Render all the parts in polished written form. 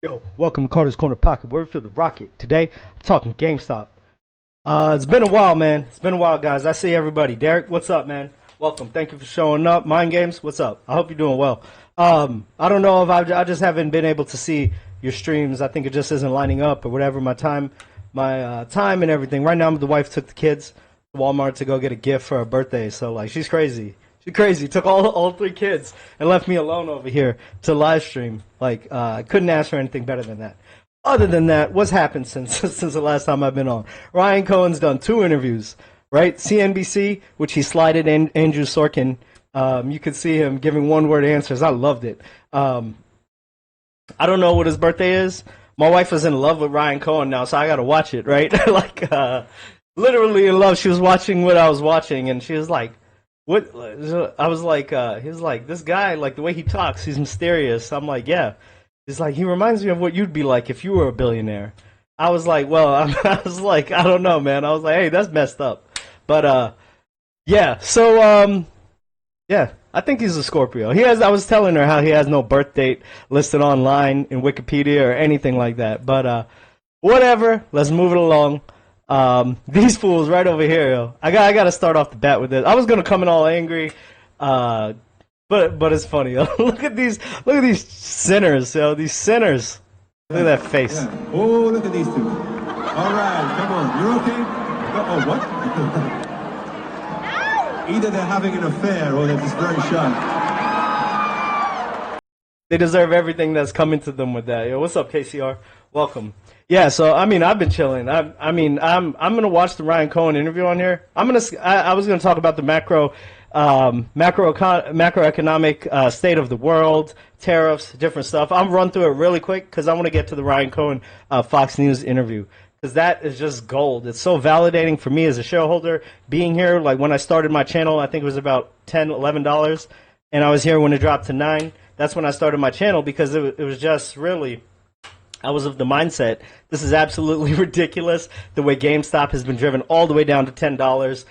Yo, welcome to Carter's Corner Pocket, where we feel the rocket. Today, I'm talking GameStop. It's been a while, man. It's been a while, guys. I see everybody. Derek, what's up, man? Welcome. Thank you for showing up. Mind Games, what's up? I hope you're doing well. I don't know if I just haven't been able to see your streams. I think it just isn't lining up or whatever. My time and everything. Right now, the wife took the kids to Walmart to go get a gift for her birthday. So like, she's crazy. She's crazy. Took all three kids and left me alone over here to live stream. Like, I couldn't ask for anything better than that. Other than that, what's happened since since the last time I've been on? Ryan Cohen's done 2 interviews, right? CNBC, which he slided in Andrew Sorkin. You could see him giving one-word answers. I loved it. I don't know what his birthday is. My wife is in love with Ryan Cohen now, so I got to watch it, right? Like, literally in love. She was watching what I was watching, and she was like, "What?" I was like, he was like, "This guy, like the way he talks, he's mysterious." I'm like, "Yeah." He's like, "He reminds me of what you'd be like if you were a billionaire." I was like, "Well," I was like, "I don't know, man." I was like, "Hey, that's messed up," but yeah. So yeah, I think he's a Scorpio. He has. I was telling her how he has no birth date listed online in Wikipedia or anything like that. But whatever. Let's move it along. These fools right over here, yo. I got to start off the bat with this. I was gonna come in all angry, but it's funny. Yo. Look at these sinners, yo. These sinners. Look at that face. Yeah. Oh, look at these two. All right, come on. You're okay? Oh, what? Either they're having an affair or they're just very shy. They deserve everything that's coming to them with that. Yo, what's up, KCR? Welcome. Yeah, so I mean, I've been chilling. I'm gonna watch the Ryan Cohen interview on here. I was gonna talk about the macroeconomic state of the world, tariffs, different stuff. I'll run through it really quick because I want to get to the Ryan Cohen Fox News interview because that is just gold. It's so validating for me as a shareholder being here. Like when I started my channel, I think it was about $10, $11, and I was here when it dropped to $9. That's when I started my channel because it was just really. I was of the mindset, this is absolutely ridiculous, the way GameStop has been driven all the way down to $10.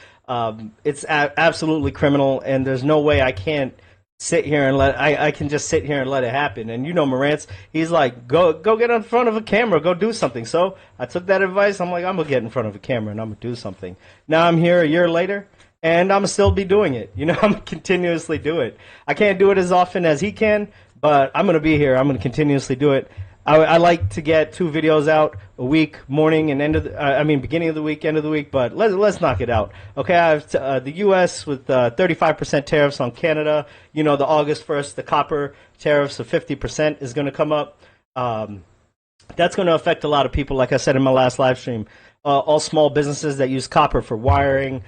It's absolutely criminal, and there's no way I can't sit here and I can just sit here and let it happen. And you know Morantz, he's like, go get in front of a camera, go do something. So I took that advice. I'm like, I'm going to get in front of a camera and I'm going to do something. Now I'm here a year later, and I'm going to still be doing it. You know, I'm going to continuously do it. I can't do it as often as he can, but I'm going to be here. I'm going to continuously do it. I like to get 2 videos out a week, morning and beginning of the week, end of the week. But let's knock it out. Okay, I have the U.S. with 35% tariffs on Canada. You know, the August 1st, the copper tariffs of 50% is going to come up. That's going to affect a lot of people. Like I said in my last live stream, all small businesses that use copper for wiring,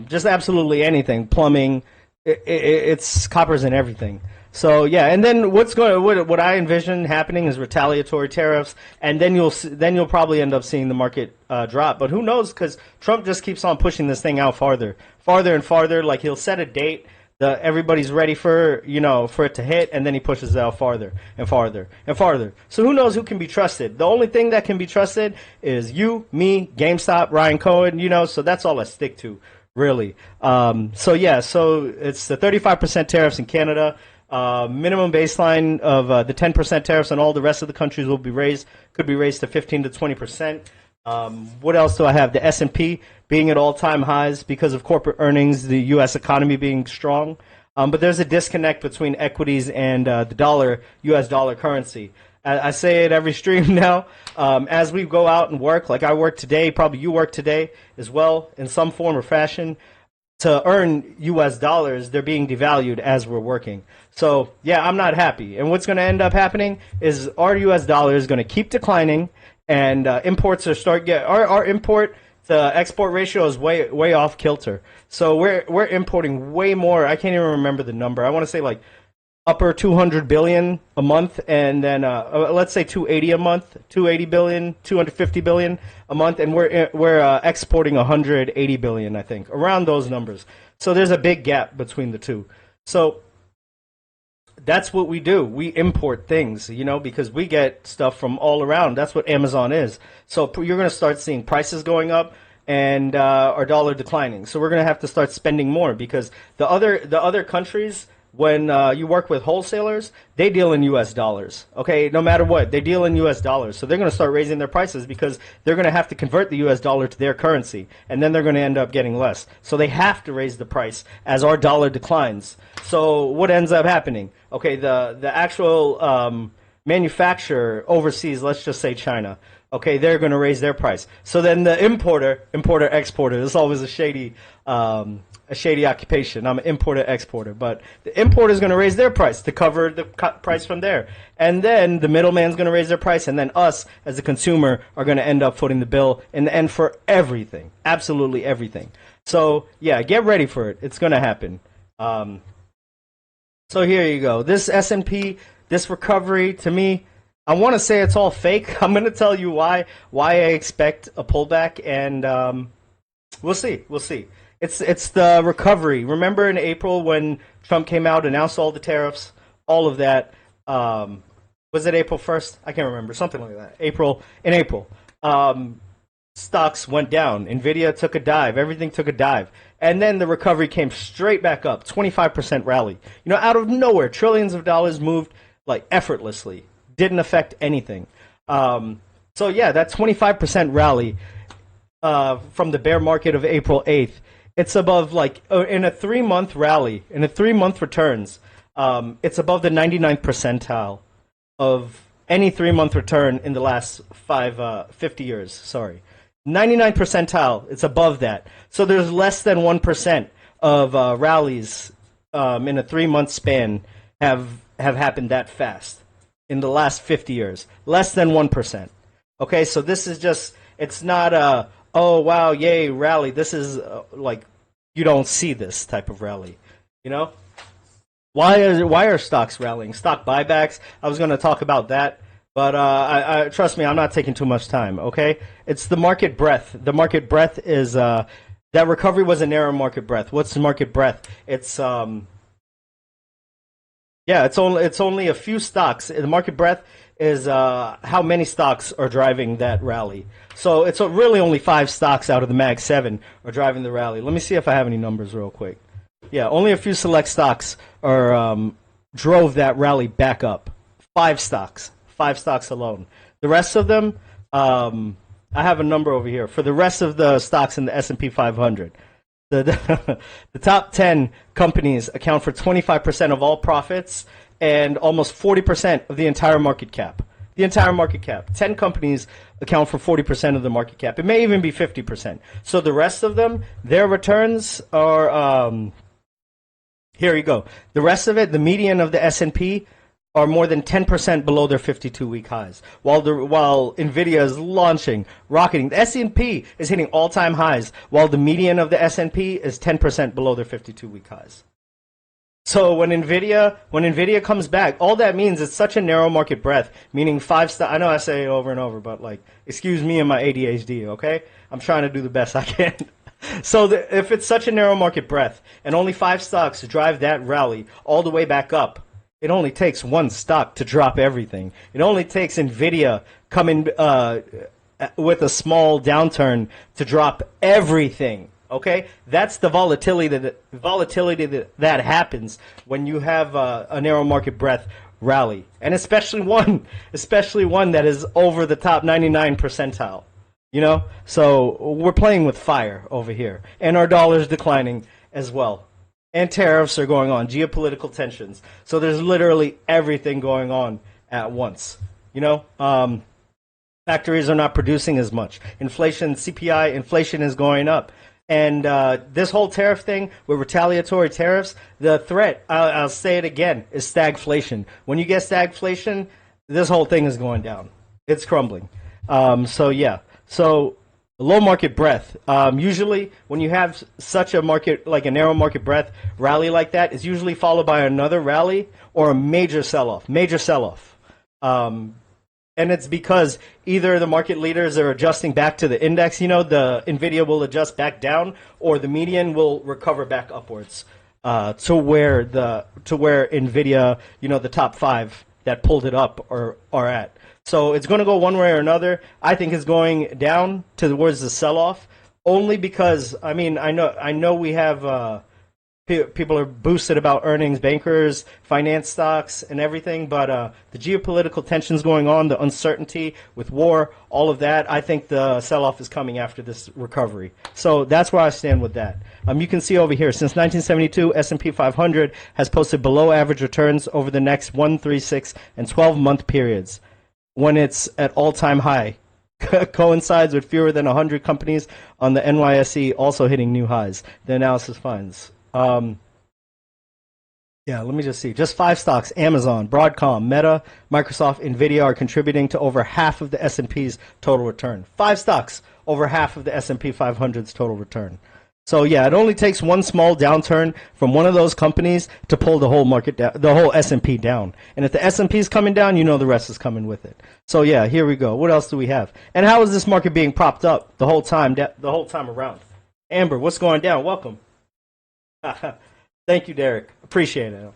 just absolutely anything, plumbing. It's copper's in everything. So yeah, and then what I envision happening is retaliatory tariffs, and then you'll probably end up seeing the market drop. But who knows? Because Trump just keeps on pushing this thing out farther and farther. Like he'll set a date, everybody's ready for it to hit, and then he pushes it out farther and farther and farther. So who knows who can be trusted? The only thing that can be trusted is you, me, GameStop, Ryan Cohen. You know, so that's all I stick to, really. So yeah, so it's the 35% tariffs in Canada. Minimum baseline of the 10% tariffs on all the rest of the countries could be raised to 15 to 20%. What else do I have? The S&P being at all-time highs because of corporate earnings, the U.S. economy being strong. But there's a disconnect between equities and the dollar, U.S. dollar currency. I say it every stream now. As we go out and work, like I work today, probably you work today as well in some form or fashion, to earn U.S. dollars, they're being devalued as we're working. So, yeah, I'm not happy. And what's going to end up happening is our U.S. dollar is going to keep declining, and imports our import to export ratio is way off kilter. So we're importing way more. I can't even remember the number. I want to say like upper 200 billion a month, and then let's say 280 a month, 280 billion, 250 billion a month, and we're exporting 180 billion, I think, around those numbers. So there's a big gap between the two. So that's what we do. We import things, you know, because we get stuff from all around. That's what Amazon is. So you're going to start seeing prices going up and our dollar declining. So we're going to have to start spending more because the other countries when you work with wholesalers, they deal in U.S. dollars. Okay, no matter what, they deal in U.S. dollars. So they're going to start raising their prices because they're going to have to convert the U.S. dollar to their currency, and then they're going to end up getting less. So they have to raise the price as our dollar declines. So what ends up happening? Okay, the actual manufacturer overseas, let's just say China. Okay, they're going to raise their price. So then the importer, exporter. This is always a shady occupation. I'm an importer exporter, but the importer is going to raise their price to cover the price from there, and then the middleman's going to raise their price, and then us as the consumer are going to end up footing the bill in the end for everything, absolutely everything. So yeah, get ready for it. It's going to happen. So here you go. This S&P, this recovery, to me, I want to say it's all fake. I'm going to tell you why I expect a pullback, and we'll see. It's the recovery. Remember in April when Trump came out, announced all the tariffs, all of that. Was it April 1st? I can't remember. Something like that. In April. Stocks went down. Nvidia took a dive. Everything took a dive. And then the recovery came straight back up. 25% rally. You know, out of nowhere, trillions of dollars moved like effortlessly. Didn't affect anything. So yeah, that 25% rally from the bear market of April 8th, it's above, like, in a 3-month rally, in a 3-month returns, it's above the 99th percentile of any 3-month return in the last 50 years. Sorry. 99th percentile, it's above that. So there's less than 1% of rallies in a 3-month span have happened that fast in the last 50 years. Less than 1%. Okay, so this is just, it's not a, oh, wow, yay, rally. This is like, you don't see this type of rally, you know? Why are stocks rallying? Stock buybacks, I was going to talk about that, but I trust me, I'm not taking too much time, okay? It's the market breadth. The market breadth is, that recovery was a narrow market breadth. What's the market breadth? It's, yeah, it's only a few stocks. The market breadth is how many stocks are driving that rally. So it's really only 5 stocks out of the Mag 7 are driving the rally. Let me see if I have any numbers real quick. Yeah, only a few select stocks are drove that rally back up. 5 stocks alone. The rest of them, I have a number over here. For the rest of the stocks in the S&P 500, the top 10 companies account for 25% of all profits and almost 40% of the entire market cap. The entire market cap. 10 companies account for 40% of the market cap. It may even be 50%. So the rest of them, their returns are, here you go. The rest of it, the median of the S&P, are more than 10% below their 52-week highs. While Nvidia is launching, rocketing, the S&P is hitting all-time highs, while the median of the S&P is 10% below their 52-week highs. So when Nvidia comes back, all that means is such a narrow market breadth, meaning 5 stocks. I know I say it over and over, but like, excuse me and my ADHD, okay? I'm trying to do the best I can. So if it's such a narrow market breadth and only 5 stocks drive that rally all the way back up, it only takes 1 stock to drop everything. It only takes Nvidia coming with a small downturn to drop everything. Okay, that's the volatility that happens when you have a narrow market breadth rally, and especially one that is over the top 99 percentile. You know, so we're playing with fire over here, and our dollar's declining as well, and tariffs are going on, geopolitical tensions. So there's literally everything going on at once. You know, factories are not producing as much. Inflation, CPI, inflation is going up. And this whole tariff thing with retaliatory tariffs, the threat, I'll say it again, is stagflation. When you get stagflation, this whole thing is going down. It's crumbling. So yeah, so low market breadth. Usually when you have such a market, like a narrow market breadth rally like that, it's usually followed by another rally or a major sell-off. And it's because either the market leaders are adjusting back to the index, you know, the Nvidia will adjust back down, or the median will recover back upwards to where Nvidia, you know, the top 5 that pulled it up are at. So it's going to go one way or another. I think it's going down towards the sell-off, only because I know we have People are boosted about earnings, bankers, finance stocks, and everything. But the geopolitical tensions going on, the uncertainty with war, all of that, I think the sell-off is coming after this recovery. So that's where I stand with that. You can see over here, since 1972, S&P 500 has posted below-average returns over the next 1, 3, 6, and 12-month periods when it's at all-time high. Coincides with fewer than 100 companies on the NYSE also hitting new highs, the analysis finds. Yeah, let me just see. Just 5 stocks, Amazon, Broadcom, Meta, Microsoft, Nvidia are contributing to over half of the S&P's total return. 5 stocks, over half of the S&P 500's total return. So yeah, it only takes one small downturn from one of those companies to pull the whole market down, the whole S&P down. And if the S&P is coming down, you know the rest is coming with it. So yeah, here we go. What else do we have? And how is this market being propped up the whole time around? Amber, what's going down? Welcome. Thank you, Derek. Appreciate it.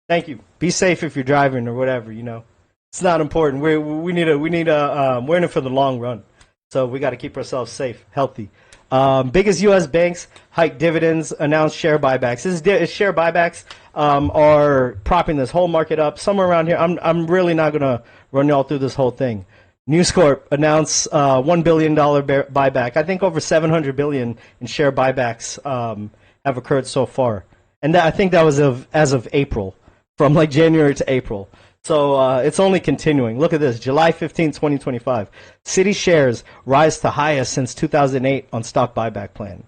Thank you. Be safe if you're driving or whatever. You know, it's not important. We're in it for the long run, so we got to keep ourselves safe, healthy. Biggest U.S. banks hike dividends, announce share buybacks. Share buybacks are propping this whole market up. Somewhere around here, I'm really not gonna run y'all through this whole thing. News Corp announced $1 billion buyback. I think over $700 billion in share buybacks have occurred so far, and I think that was as of April, from like January to April. So it's only continuing. Look at this, July 15, 2025. Citi shares rise to highest since 2008 on stock buyback plan.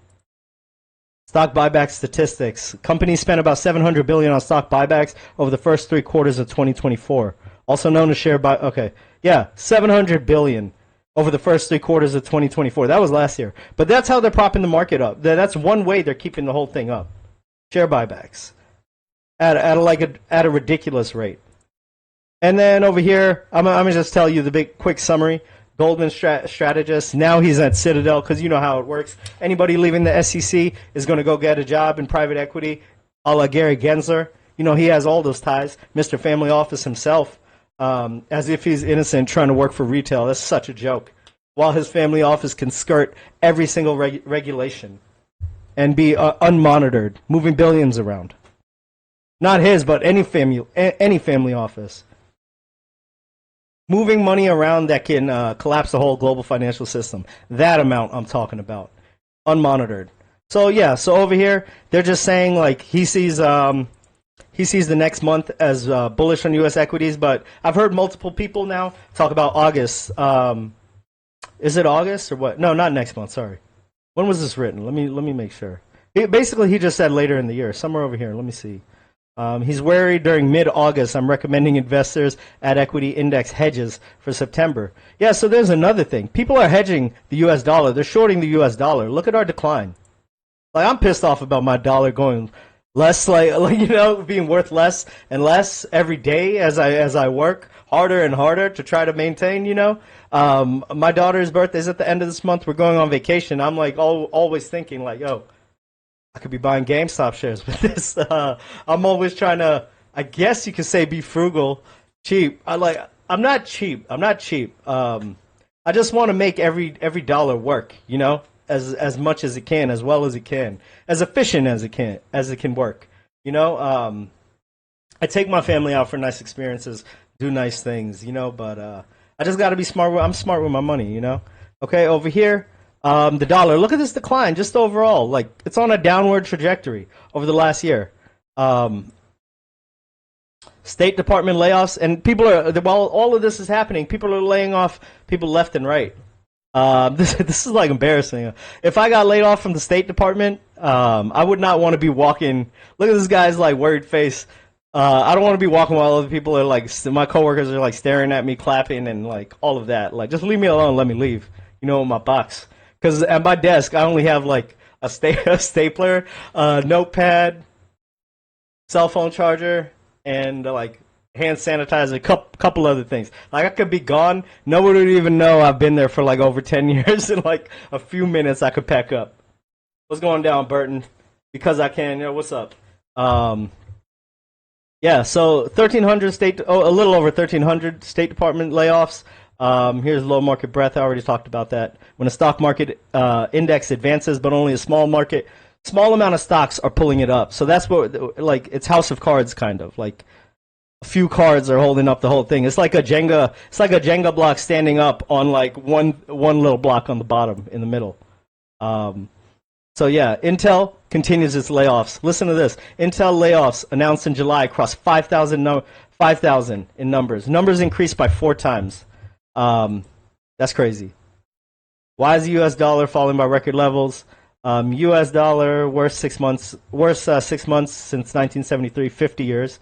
Stock buyback statistics. Companies spent about $700 billion on stock buybacks over the first 3 quarters of 2024. Also known as share buy. Okay. Yeah, $700 billion over the first 3 quarters of 2024. That was last year. But that's how they're propping the market up. That's one way they're keeping the whole thing up. Share buybacks at a ridiculous rate. And then over here, I'm gonna just tell you the big quick summary. Goldman strategist. Now he's at Citadel because you know how it works. Anybody leaving the SEC is going to go get a job in private equity, a la Gary Gensler. You know he has all those ties. Mr. Family Office himself. As if he's innocent trying to work for retail. That's such a joke. While his family office can skirt every single regulation and be unmonitored, moving billions around. Not his, but any family office. Moving money around that can collapse the whole global financial system. That amount I'm talking about. Unmonitored. So yeah, so over here, they're just saying like he sees the next month as bullish on U.S. equities, but I've heard multiple people now talk about August. Is it August or what? No, not next month. Sorry. When was this written? Let me make sure. Basically, he just said later in the year, somewhere over here. Let me see. He's wary during mid-August. I'm recommending investors add equity index hedges for September. Yeah, so there's another thing. People are hedging the U.S. dollar. They're shorting the U.S. dollar. Look at our decline. Like I'm pissed off about my dollar going less, like you know, being worth less and less every day as I work harder and harder to try to maintain. You know, my daughter's birthday's at the end of this month. We're going on vacation. I'm like always thinking like, yo, I could be buying GameStop shares with this. I'm always trying to, I guess you could say, be frugal, cheap. I'm not cheap. I just want to make every dollar work. You know. As much as it can, as well as it can, as efficient as it can work. You know, I take my family out for nice experiences, do nice things, you know, but I just got to be smart. I'm smart with my money, you know. Okay, over here, the dollar. Look at this decline just overall. Like, it's on a downward trajectory over the last year. State Department layoffs, and people are, while all of this is happening, people are laying off people left and right. This is like embarrassing. If I got laid off from the State Department, I would not want to be walking. Look at this guy's like worried face. I don't want to be walking while other people are like, my coworkers are like staring at me, clapping, and like all of that. Like, just leave me alone, let me leave. You know, in my box. Because at my desk, I only have like a stapler, notepad, cell phone charger, and like hand sanitizer, a couple other things. Like I could be gone, nobody would even know I've been there for like over 10 years. In like a few minutes, I could pack up. What's going down, Burton? Because I can. You know, what's up? Yeah. So 1,300 a little over 1,300 State Department layoffs. Here's low market breadth. I already talked about that. When a stock market index advances, but only a small market small amount of stocks are pulling it up. So that's what, like, it's House of Cards kind of. Like, a few cards are holding up the whole thing. It's like a Jenga block standing up on like one little block on the bottom in the middle. So yeah, Intel continues its layoffs. Listen to this. Intel layoffs announced in July crossed 5,000 in numbers. Numbers increased by 4 times. That's crazy. Why is the U.S. dollar falling by record levels? U.S. dollar worst 6 months since 1973, 50 years.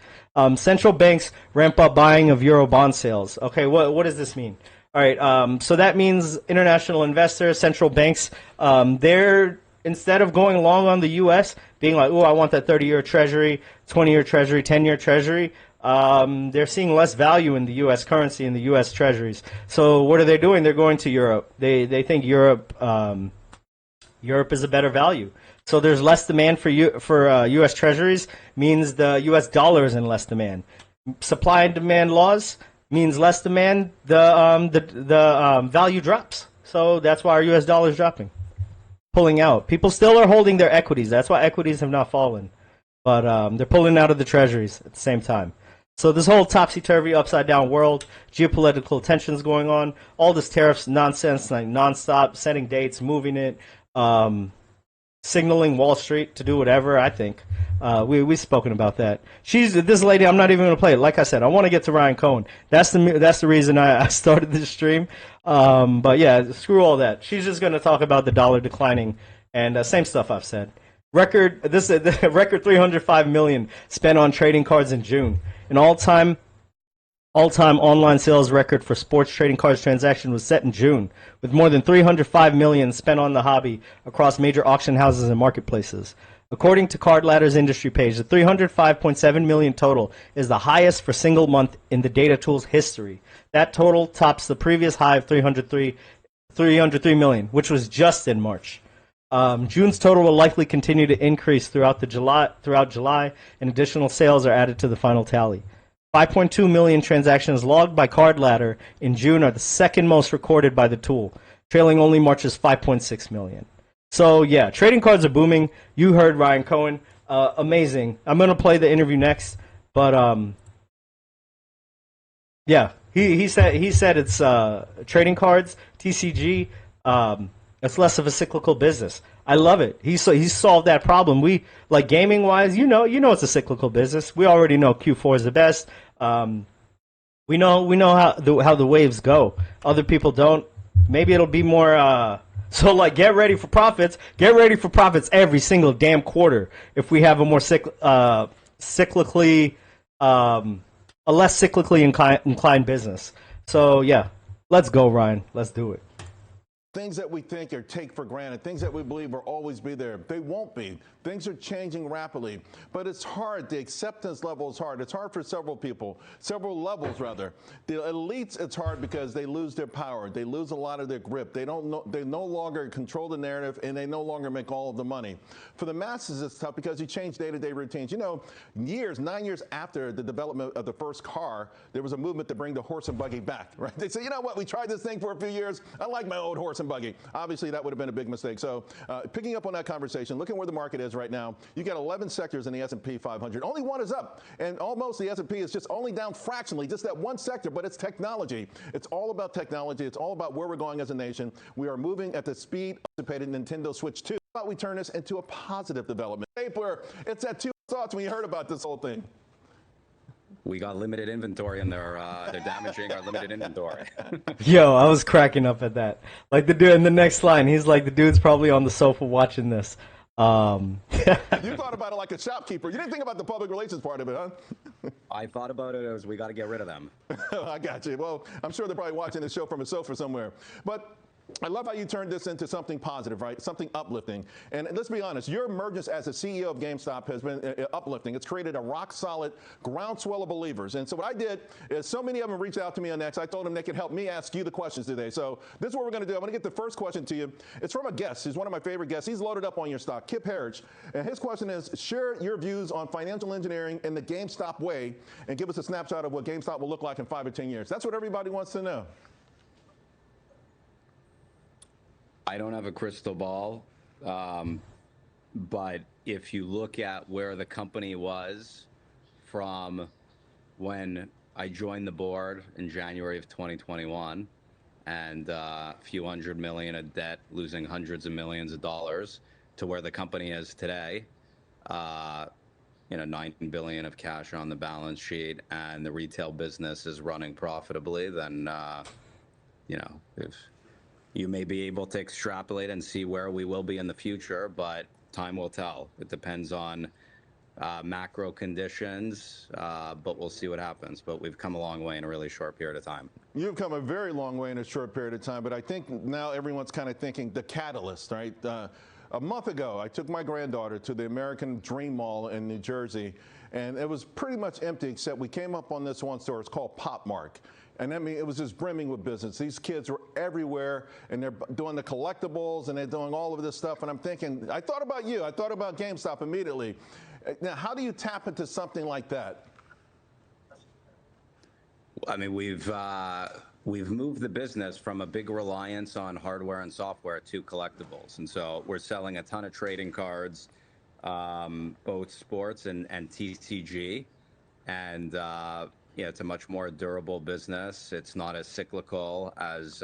Central banks ramp up buying of euro bond sales. Okay, what does this mean? All right, so that means international investors, central banks, they're, instead of going long on the U.S., being like, oh, I want that 30-year treasury, 20-year treasury, 10-year treasury, they're seeing less value in the U.S. currency, in the U.S. treasuries. So what are they doing? They're going to Europe. They think Europe is a better value. So there's less demand for U.S. treasuries, means the U.S. dollar is in less demand. Supply and demand laws means less demand, the value drops. So that's why our U.S. dollar is dropping, pulling out. People still are holding their equities. That's why equities have not fallen. But they're pulling out of the treasuries at the same time. So this whole topsy-turvy, upside-down world, geopolitical tensions going on, all this tariffs nonsense, like nonstop, setting dates, moving it, signaling Wall Street to do whatever. I think we've spoken about that. This lady. I'm not even going to play it. Like I said, I want to get to Ryan Cohen. That's the reason I started this stream. But yeah, screw all that. She's just going to talk about the dollar declining and same stuff I've said. Record 305 million spent on trading cards in June. An all-time online sales record for sports trading cards transaction was set in June, with more than 305 million spent on the hobby across major auction houses and marketplaces. According to Card Ladder's industry page, the 305.7 million total is the highest for single month in the data tool's history. That total tops the previous high of 303 million, which was just in March. June's total will likely continue to increase throughout July, and additional sales are added to the final tally. 5.2 million transactions logged by Card Ladder in June are the second most recorded by the tool, trailing only March's 5.6 million. So yeah, trading cards are booming. You heard Ryan Cohen, amazing. I'm gonna play the interview next, but yeah, he said it's trading cards, TCG. It's less of a cyclical business. I love it. He solved that problem. We, like, gaming wise, you know it's a cyclical business. We already know Q4 is the best. We know how the waves go. Other people don't. Maybe it'll be more. So like, get ready for profits. Get ready for profits every single damn quarter. If we have a more a less cyclically inclined business. So yeah, let's go, Ryan. Let's do it. Things that we think or take for granted, things that we believe will always be there, they won't be. Things are changing rapidly, but it's hard. The acceptance level is hard. It's hard for several levels rather. The elites, it's hard because they lose their power. They lose a lot of their grip. They no longer control the narrative, and they no longer make all of the money. For the masses, it's tough because you change day-to-day routines. You know, 9 years after the development of the first car, there was a movement to bring the horse and buggy back, right? They said, you know what, we tried this thing for a few years. I like my old horse and buggy. Obviously, that would have been a big mistake. So picking up on that conversation, looking where the market is right now, you got 11 sectors in the S&P 500. Only one is up, and almost the S&P is just only down fractionally, just that one sector, but it's technology. It's all about technology. It's all about where we're going as a nation. We are moving at the speed of anticipated Nintendo Switch 2. How about we turn this into a positive development? It's at 2 thoughts when you heard about this whole thing. We got limited inventory and they're damaging our limited inventory. Yo, I was cracking up at that. Like the dude in the next line, he's like, the dude's probably on the sofa watching this. You thought about it like a shopkeeper. You didn't think about the public relations part of it, huh? I thought about it as we got to get rid of them. I got you. Well, I'm sure they're probably watching this show from a sofa somewhere. But I love how you turned this into something positive, right? Something uplifting. And let's be honest, your emergence as the CEO of GameStop has been uplifting. It's created a rock-solid groundswell of believers. And so what I did is so many of them reached out to me on X. I told them they could help me ask you the questions today. So this is what we're going to do. I'm going to get the first question to you. It's from a guest. He's one of my favorite guests. He's loaded up on your stock, Kip Harridge. And his question is, share your views on financial engineering in the GameStop way and give us a snapshot of what GameStop will look like in 5 or 10 years. That's what everybody wants to know. I don't have a crystal ball. But if you look at where the company was from when I joined the board in January of 2021, and a few $100 million of debt, losing hundreds of millions of dollars, to where the company is today, $9 billion of cash on the balance sheet, and the retail business is running profitably, then if you may be able to extrapolate and see where we will be in the future, but time will tell. It depends on macro conditions, but we'll see what happens. But we've come a long way in a really short period of time. You've come a very long way in a short period of time, but I think now everyone's kind of thinking the catalyst, right? A month ago, I took my granddaughter to the American Dream Mall in New Jersey, and it was pretty much empty, except we came up on this one store. It's called Pop Mark. And I mean, it was just brimming with business. These kids were everywhere, and they're doing the collectibles, and they're doing all of this stuff. And I'm thinking, I thought about you. I thought about GameStop immediately. Now, how do you tap into something like that? I mean, we've moved the business from a big reliance on hardware and software to collectibles, and so we're selling a ton of trading cards, both sports and TCG, and it's a much more durable business. It's not as cyclical as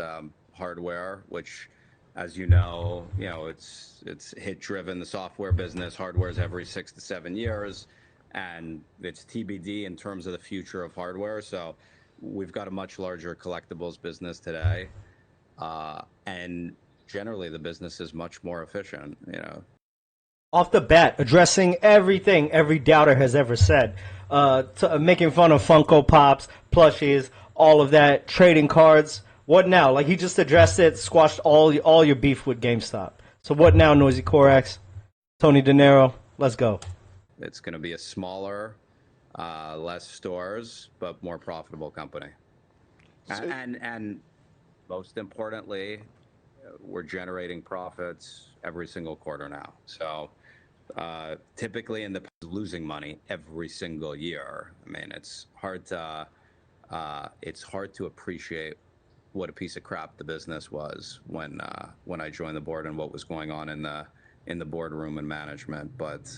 hardware, which, as you know, it's hit driven. The software business, hardware is every 6 to 7 years, and it's TBD in terms of the future of hardware. So we've got a much larger collectibles business today, and generally the business is much more efficient. Off the bat, addressing everything every doubter has ever said, making fun of Funko Pops, plushies, all of that, trading cards. What now? Like, he just addressed it, squashed all your beef with GameStop. So what now, Noisy Corax, Tony De Niro? Let's go. It's going to be a smaller, less stores, but more profitable company. And most importantly, we're generating profits every single quarter now. So typically in the losing money every single year. I mean, it's hard to appreciate what a piece of crap the business was when I joined the board and what was going on in the boardroom and management. But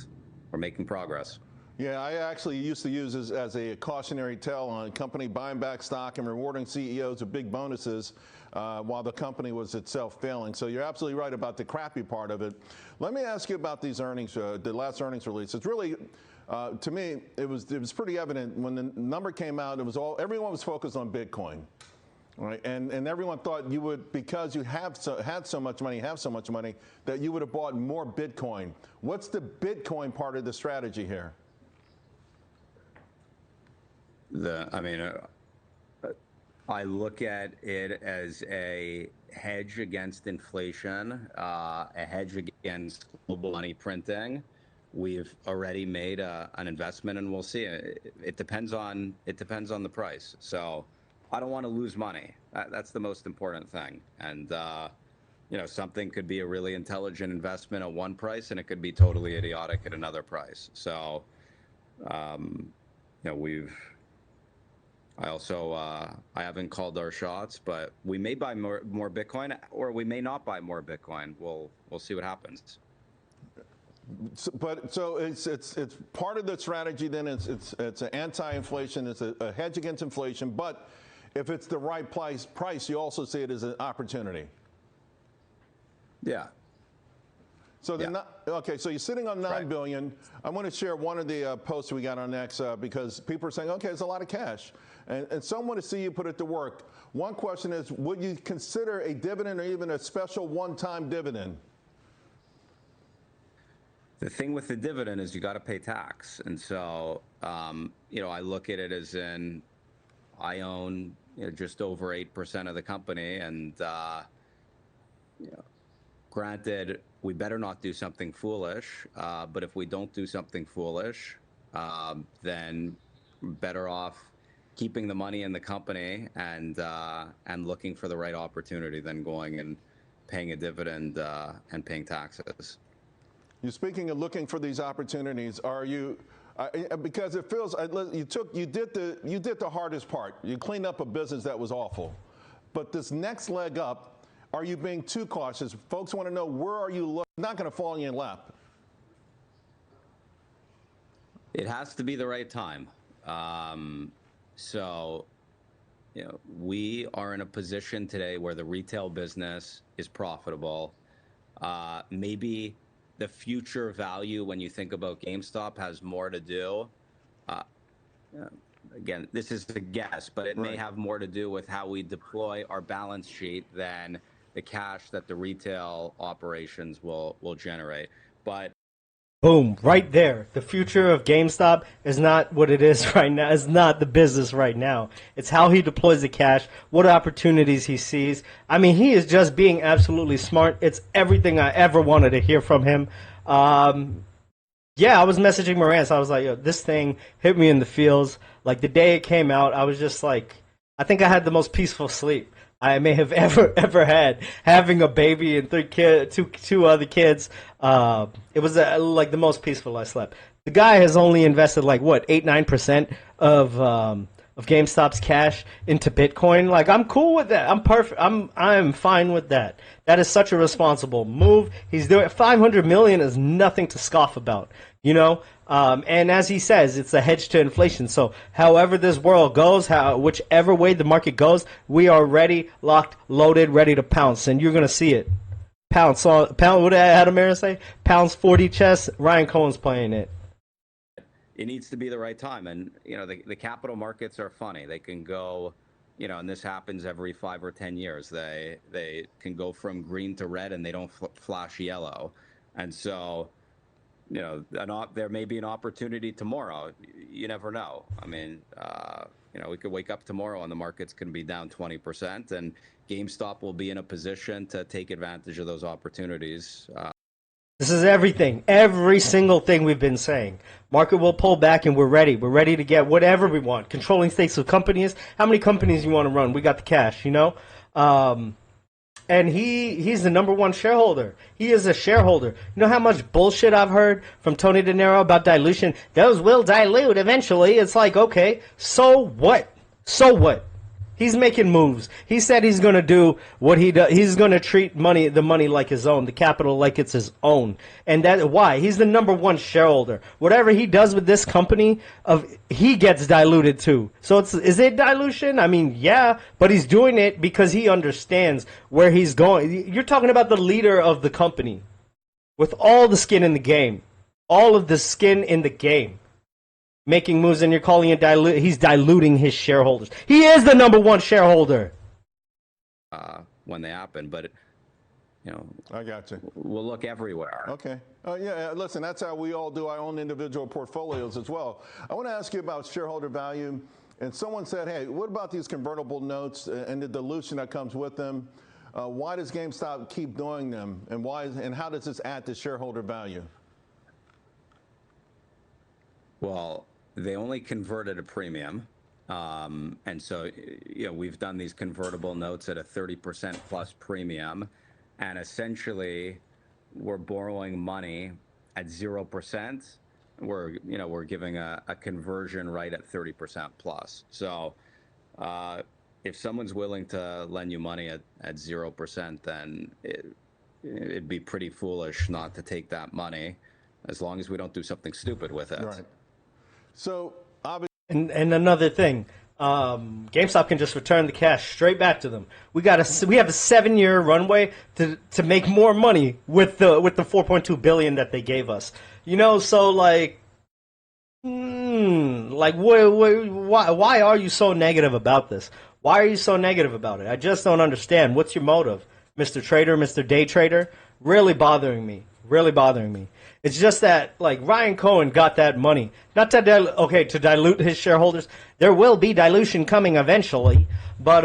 we're making progress. Yeah, I actually used to use this as a cautionary tale on a company buying back stock and rewarding CEOs with big bonuses while the company was itself failing. So you're absolutely right about the crappy part of it. Let me ask you about these earnings, the last earnings release. It's really, to me, it was pretty evident when the number came out. Everyone was focused on Bitcoin. Right, and everyone thought you would, because you had so much money, that you would have bought more Bitcoin. What's the Bitcoin part of the strategy here? I look at it as a hedge against inflation, a hedge against global money printing. We've already made an investment, and we'll see. It depends on the price. So I don't want to lose money. That's the most important thing. And something could be a really intelligent investment at one price, and it could be totally idiotic at another price. So I haven't called our shots, but we may buy more Bitcoin, or we may not buy more Bitcoin. We'll see what happens. So it's part of the strategy. Then it's an anti-inflation. It's a hedge against inflation. But if it's the right price, you also see it as an opportunity. Yeah. So so you're sitting on $9 billion. I want to share one of the posts we got on X because people are saying, okay, it's a lot of cash, and some want to see you put it to work. One question is, would you consider a dividend or even a special one-time dividend? The thing with the dividend is you got to pay tax, and so I look at it as I own just over 8% of the company, and granted, we better not do something foolish. But if we don't do something foolish, then better off keeping the money in the company and looking for the right opportunity than going and paying a dividend and paying taxes. You're speaking of looking for these opportunities. Are you? Because it feels you did the hardest part. You cleaned up a business that was awful, but this next leg up. Are you being too cautious? Folks want to know, where are you looking? Not going to fall in your lap. It has to be the right time. So, we are in a position today where the retail business is profitable. Maybe the future value when you think about GameStop has more to do. Again, this is a guess, but it may have more to do with how we deploy our balance sheet than the cash that the retail operations will generate. But boom, right there. The future of GameStop is not what it is right now. It's not the business right now. It's how he deploys the cash, what opportunities he sees. I mean, he is just being absolutely smart. It's everything I ever wanted to hear from him. Yeah, I was messaging Morantz. I was like, yo, this thing hit me in the feels. Like, the day it came out, I was just like, I think I had the most peaceful sleep I may have ever had, having a baby and two other kids. It was like the most peaceful I slept. The guy has only invested like what 8-9% of GameStop's cash into Bitcoin. Like, I'm cool with that. I'm perfect. I'm fine with that. That is such a responsible move. He's doing $500 million is nothing to scoff about, you know. And as he says, it's a hedge to inflation. So however this world goes, whichever way the market goes, we are ready, locked, loaded, ready to pounce. And you're going to see it. Pounce. What did Adamir say? Pounce 40 chess. Ryan Cohen's playing it. It needs to be the right time. And, the capital markets are funny. They can go, and this happens every 5 or 10 years. They can go from green to red and they don't flash yellow. And so, there may be an opportunity tomorrow. You never know. I mean, we could wake up tomorrow and the markets can be down 20%, and GameStop will be in a position to take advantage of those opportunities. This is everything, every single thing we've been saying. Market will pull back and we're ready. We're ready to get whatever we want. Controlling stakes of companies. How many companies you want to run? We got the cash, And he's the number one shareholder. He is a shareholder. You know how much bullshit I've heard from Tony De Niro about dilution? Those will dilute eventually. It's like, okay, so what? So what? He's making moves. He said he's going to do what he does. He's going to treat the money like his own, the capital like it's his own. And that why? He's the number one shareholder. Whatever he does with this company, he gets diluted too. So is it dilution? I mean, yeah, but he's doing it because he understands where he's going. You're talking about the leader of the company with all the skin in the game. All of the skin in the game. Making moves, and you're calling it he's diluting his shareholders. He is the number one shareholder. When they happen, but I got you. We'll look everywhere. Okay. Yeah. Listen, that's how we all do our own individual portfolios as well. I want to ask you about shareholder value. And someone said, "Hey, what about these convertible notes and the dilution that comes with them? Why does GameStop keep doing them, and how does this add to shareholder value?" Well, they only converted a premium. And so, we've done these convertible notes at a 30% plus premium. And essentially, we're borrowing money at 0%. We're giving a conversion right at 30% plus. So if someone's willing to lend you money at 0%, then it'd be pretty foolish not to take that money, as long as we don't do something stupid with it. Right. So, obviously, and another thing, GameStop can just return the cash straight back to them. We have a 7-year runway to make more money with the $4.2 billion that they gave us. So why are you so negative about this? Why are you so negative about it? I just don't understand. What's your motive, Mr. Trader, Mr. Day Trader? Really bothering me. Really bothering me. It's just that, Ryan Cohen got that money. Not to dilute his shareholders. There will be dilution coming eventually, but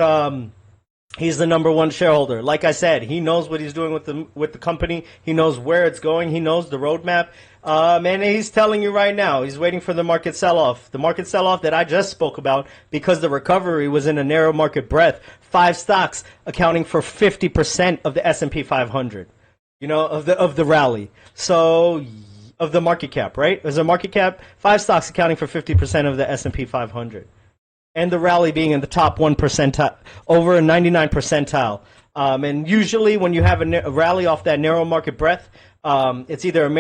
he's the number one shareholder. Like I said, he knows what he's doing with the company. He knows where it's going. He knows the roadmap. And he's telling you right now, he's waiting for the market sell-off. The market sell-off that I just spoke about, because the recovery was in a narrow market breadth. 5 stocks accounting for 50% of the S&P 500. Of the rally. So, of the market cap, right? There's a market cap, 5 stocks accounting for 50% of the S&P 500. And the rally being in the top 1%, over a 99 percentile. And usually when you have a rally off that narrow market breadth, It's either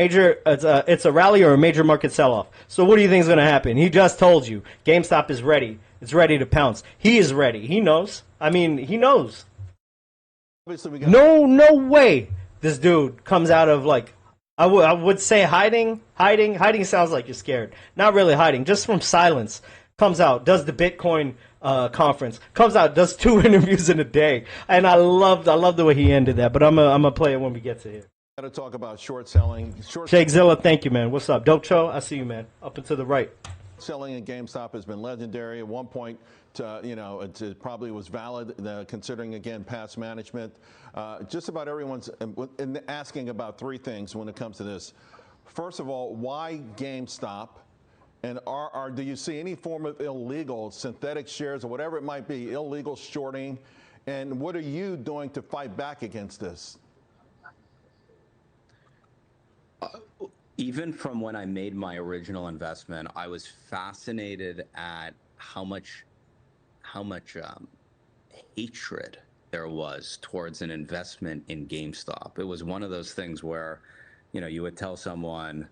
it's a rally or a major market sell-off. So what do you think is going to happen? He just told you GameStop is ready. It's ready to pounce. He is ready. He knows. I mean, he knows. Obviously, we got No way this dude comes out of, like, I would say hiding. Hiding sounds like you're scared. Not really hiding, just from silence. Comes out, does the Bitcoin conference. Comes out, does 2 interviews in a day. And I love the way he ended that. But I'm gonna play it when we get to it. to talk about short selling. Shake Zilla, thank you, man. What's up? Dope Cho, I see you, man. Up and to the right. Selling in GameStop has been legendary. At one point, it probably was valid, considering, again, past management. Just about everyone's asking about 3 things when it comes to this. First of all, why GameStop? And do you see any form of illegal synthetic shares or whatever it might be, illegal shorting? And what are you doing to fight back against this? Even from when I made my original investment, I was fascinated at how much hatred there was towards an investment in GameStop. It was one of those things where, you would tell someone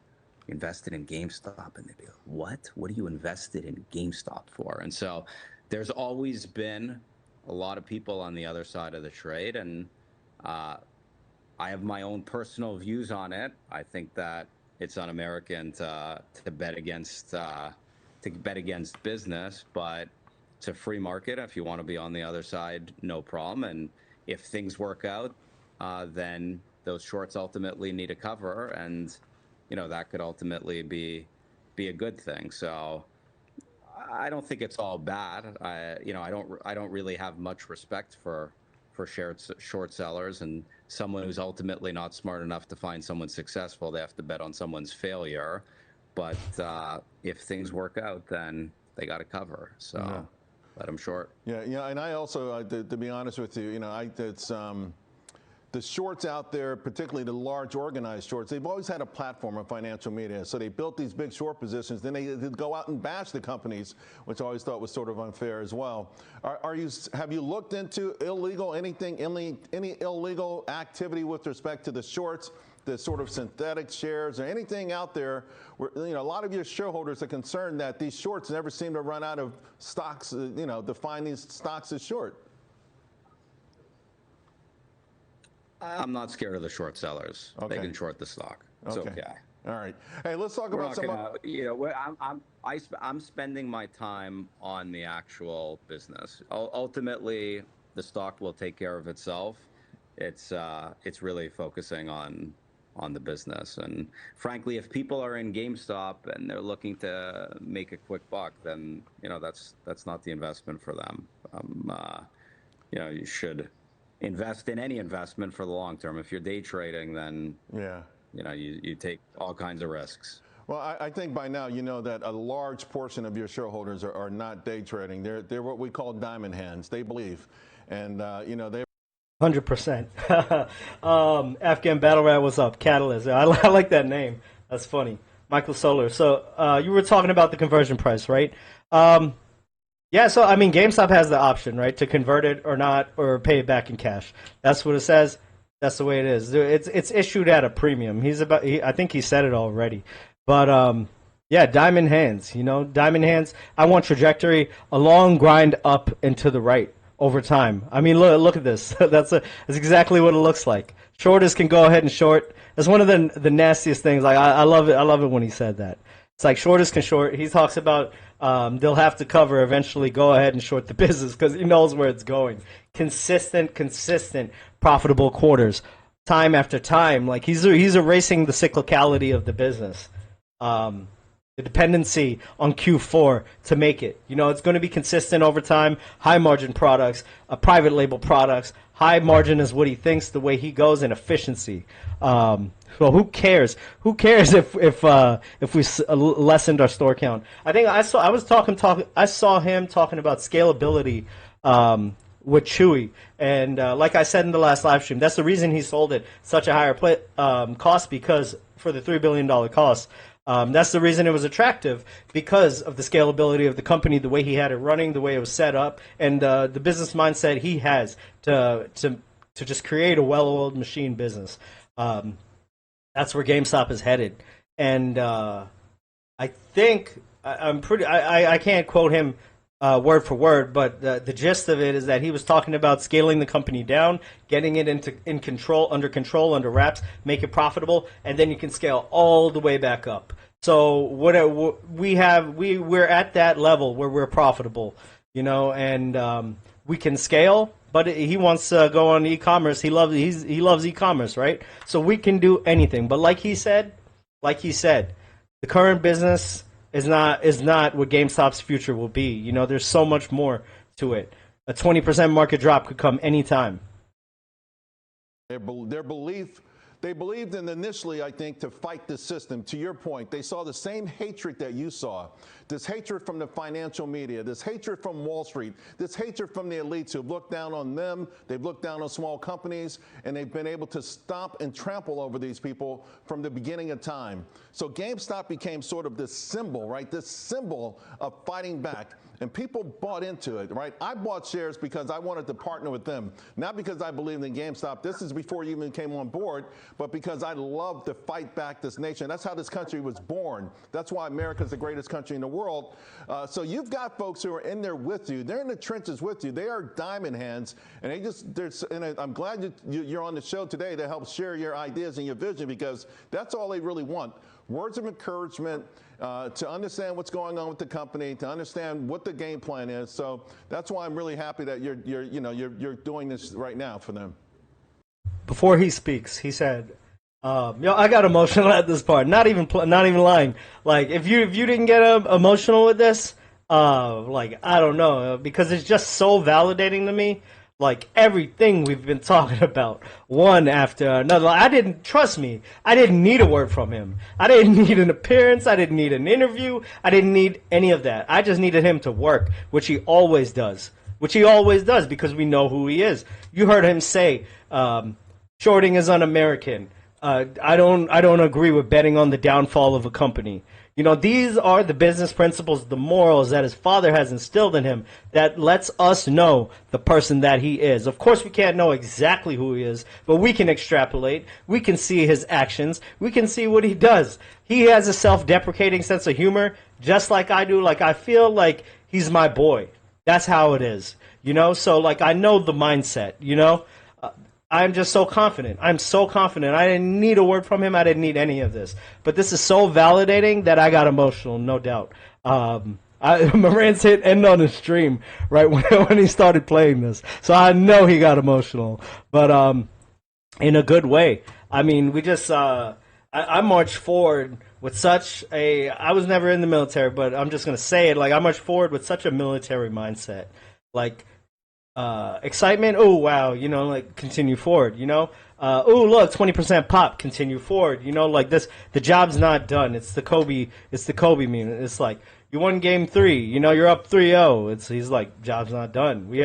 invested in GameStop, and they'd be like, "What? What are you invested in GameStop for?" And so, there's always been a lot of people on the other side of the trade, and I have my own personal views on it. I think that it's un-American to bet against business, but it's a free market. If you want to be on the other side, no problem. And if things work out, then those shorts ultimately need a cover, and that could ultimately be a good thing. So I don't think it's all bad. I don't really have much respect for short sellers, and someone who's ultimately not smart enough to find someone successful. They have to bet on someone's failure. But if things work out, then they got to cover. So let them short. Yeah, and I also, to be honest with you, it's the shorts out there, particularly the large organized shorts, they've always had a platform on financial media. So they built these big short positions. Then they go out and bash the companies, which I always thought was sort of unfair as well. Have you looked into any illegal activity with respect to the shorts, the sort of synthetic shares, or anything out there where, a lot of your shareholders are concerned that these shorts never seem to run out of stocks, define these stocks as short? I'm not scared of the short sellers. Okay. They can short the stock. It's okay. All right. Hey, let's talk about I'm spending my time on the actual business. Ultimately, the stock will take care of itself. It's really focusing on the business. And frankly, if people are in GameStop and they're looking to make a quick buck, then that's not the investment for them. You should invest in any investment for the long term. If you're day trading, then you take all kinds of risks. Well, I think by now you know that a large portion of your shareholders are not day trading. They're what we call diamond hands. They believe, and they. 100%. Afghan Battle Rat, what's up? Catalyst. I like that name. That's funny. Michael Solar. So you were talking about the conversion price, right? Yeah, so I mean, GameStop has the option, right, to convert it or not, or pay it back in cash. That's what it says. That's the way it is. It's issued at a premium. I think he said it already. But yeah, diamond hands. Diamond hands. I want trajectory, a long grind up and to the right over time. I mean, look at this. That's exactly what it looks like. Shorters can go ahead and short. That's one of the nastiest things. Like I love it. I love it when he said that. It's like shorters can short. He talks about they'll have to cover eventually. Go ahead and short the business because he knows where it's going. Consistent, profitable quarters, time after time. Like he's erasing the cyclicality of the business, the dependency on Q4 to make it. It's going to be consistent over time. High margin products, private label products. High margin is what he thinks, the way he goes, and efficiency. Well, who cares? Who cares if we lessened our store count? I think I saw him talking about scalability with Chewy, and like I said in the last live stream, that's the reason he sold it such a higher cost, because for the $3 billion cost. That's the reason it was attractive, because of the scalability of the company, the way he had it running, the way it was set up, and the business mindset he has to just create a well-oiled machine business. That's where GameStop is headed. And I think I'm pretty. I can't quote him word for word, but the gist of it is that he was talking about scaling the company down, getting it under control, under wraps, make it profitable, and then you can scale all the way back up. So we're at that level where we're profitable, and we can scale. But he wants to go on e-commerce. He loves e-commerce, right? So we can do anything. But like he said, the current business is not what GameStop's future will be. There's so much more to it. A 20% market drop could come anytime. Their belief. They believed in initially, I think, to fight the system. To your point, they saw the same hatred that you saw. This hatred from the financial media, this hatred from Wall Street, this hatred from the elites who've looked down on them, they've looked down on small companies, and they've been able to stomp and trample over these people from the beginning of time. So GameStop became sort of this symbol, right? This symbol of fighting back. And people bought into it, right? I bought shares because I wanted to partner with them, not because I believed in GameStop. This is before you even came on board, but because I love to fight back this nation. That's how this country was born. That's why America's the greatest country in the world. So you've got folks who are in there with you. They're in the trenches with you. They are diamond hands, and I'm glad you're on the show today to help share your ideas and your vision, because that's all they really want. Words of encouragement, to understand what's going on with the company, to understand what the game plan is. So that's why I'm really happy that you're doing this right now for them. Before he speaks, he said, I got emotional at this part. Not even lying. Like, if you didn't get emotional with this, I don't know, because it's just so validating to me. Like, everything we've been talking about, one after another. I didn't need a word from him. I didn't need an appearance. I didn't need an interview. I didn't need any of that. I just needed him to work, which he always does. Because we know who he is. You heard him say, shorting is un-American. I don't agree with betting on the downfall of a company. These are the business principles, the morals that his father has instilled in him that lets us know the person that he is. Of course, we can't know exactly who he is, but we can extrapolate. We can see his actions. We can see what he does. He has a self-deprecating sense of humor, just like I do. Like, I feel like he's my boy. That's how it is. So, I know the mindset, I'm just so confident. I'm so confident. I didn't need a word from him. I didn't need any of this. But this is so validating that I got emotional, no doubt. Moran's hit end on his stream right when he started playing this. So I know he got emotional. But in a good way. I mean, we just... I marched forward with such a... I was never in the military, but I'm just going to say it. I marched forward with such a military mindset. Excitement, oh wow, continue forward, oh look, 20% pop, continue forward, this, the job's not done. It's the Kobe meme. It's like, you won game 3, you're up 3-0. He's like, job's not done. We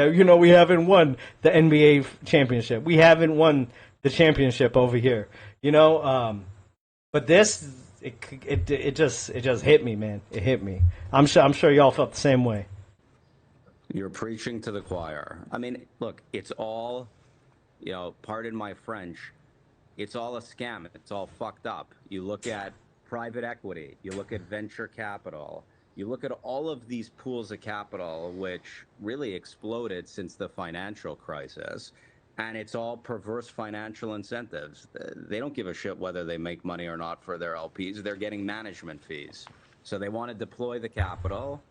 haven't won the NBA championship. We haven't won the championship over here, but this, it just hit me, man. It hit me. I'm sure y'all felt the same way. You're preaching to the choir. I mean, look, it's all, pardon my French, it's all a scam. It's all fucked up. You look at private equity, you look at venture capital, you look at all of these pools of capital, which really exploded since the financial crisis, and it's all perverse financial incentives. They don't give a shit whether they make money or not for their LPs. They're getting management fees. So they want to deploy the capital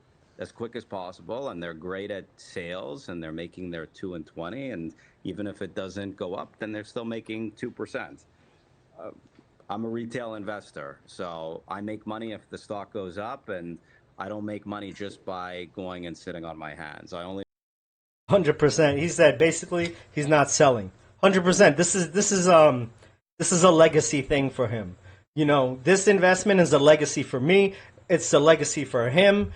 as quick as possible, and they're great at sales, and they're making their 2 and 20, and even if it doesn't go up, then they're still making 2%. I'm a retail investor, so I make money if the stock goes up, and I don't make money just by going and sitting on my hands. I only 100%. He said basically he's not selling. 100%. This is a legacy thing for him. This investment is a legacy for me. It's a legacy for him.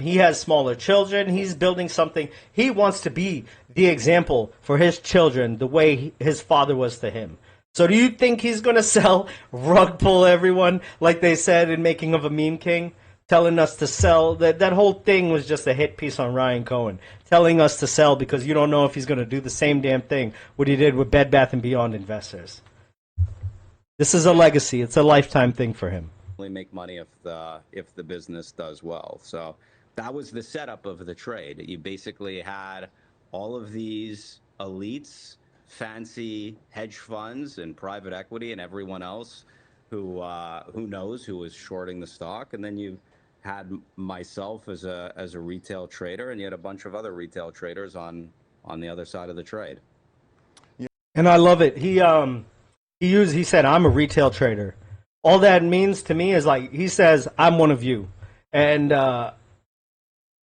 He has smaller children. He's building something. He wants to be the example for his children the way his father was to him. So do you think he's going to sell, rug pull everyone, like they said in Making of a Meme King? Telling us to sell. That whole thing was just a hit piece on Ryan Cohen. Telling us to sell because you don't know if he's going to do the same damn thing what he did with Bed Bath & Beyond investors. This is a legacy. It's a lifetime thing for him. Make money if the business does well. So that was the setup of the trade. You basically had all of these elites, fancy hedge funds and private equity and everyone else who knows who was shorting the stock, and then you had myself as a retail trader, and you had a bunch of other retail traders on the other side of the trade. And I love it. He said, I'm a retail trader. All that means to me is, like, he says, I'm one of you. And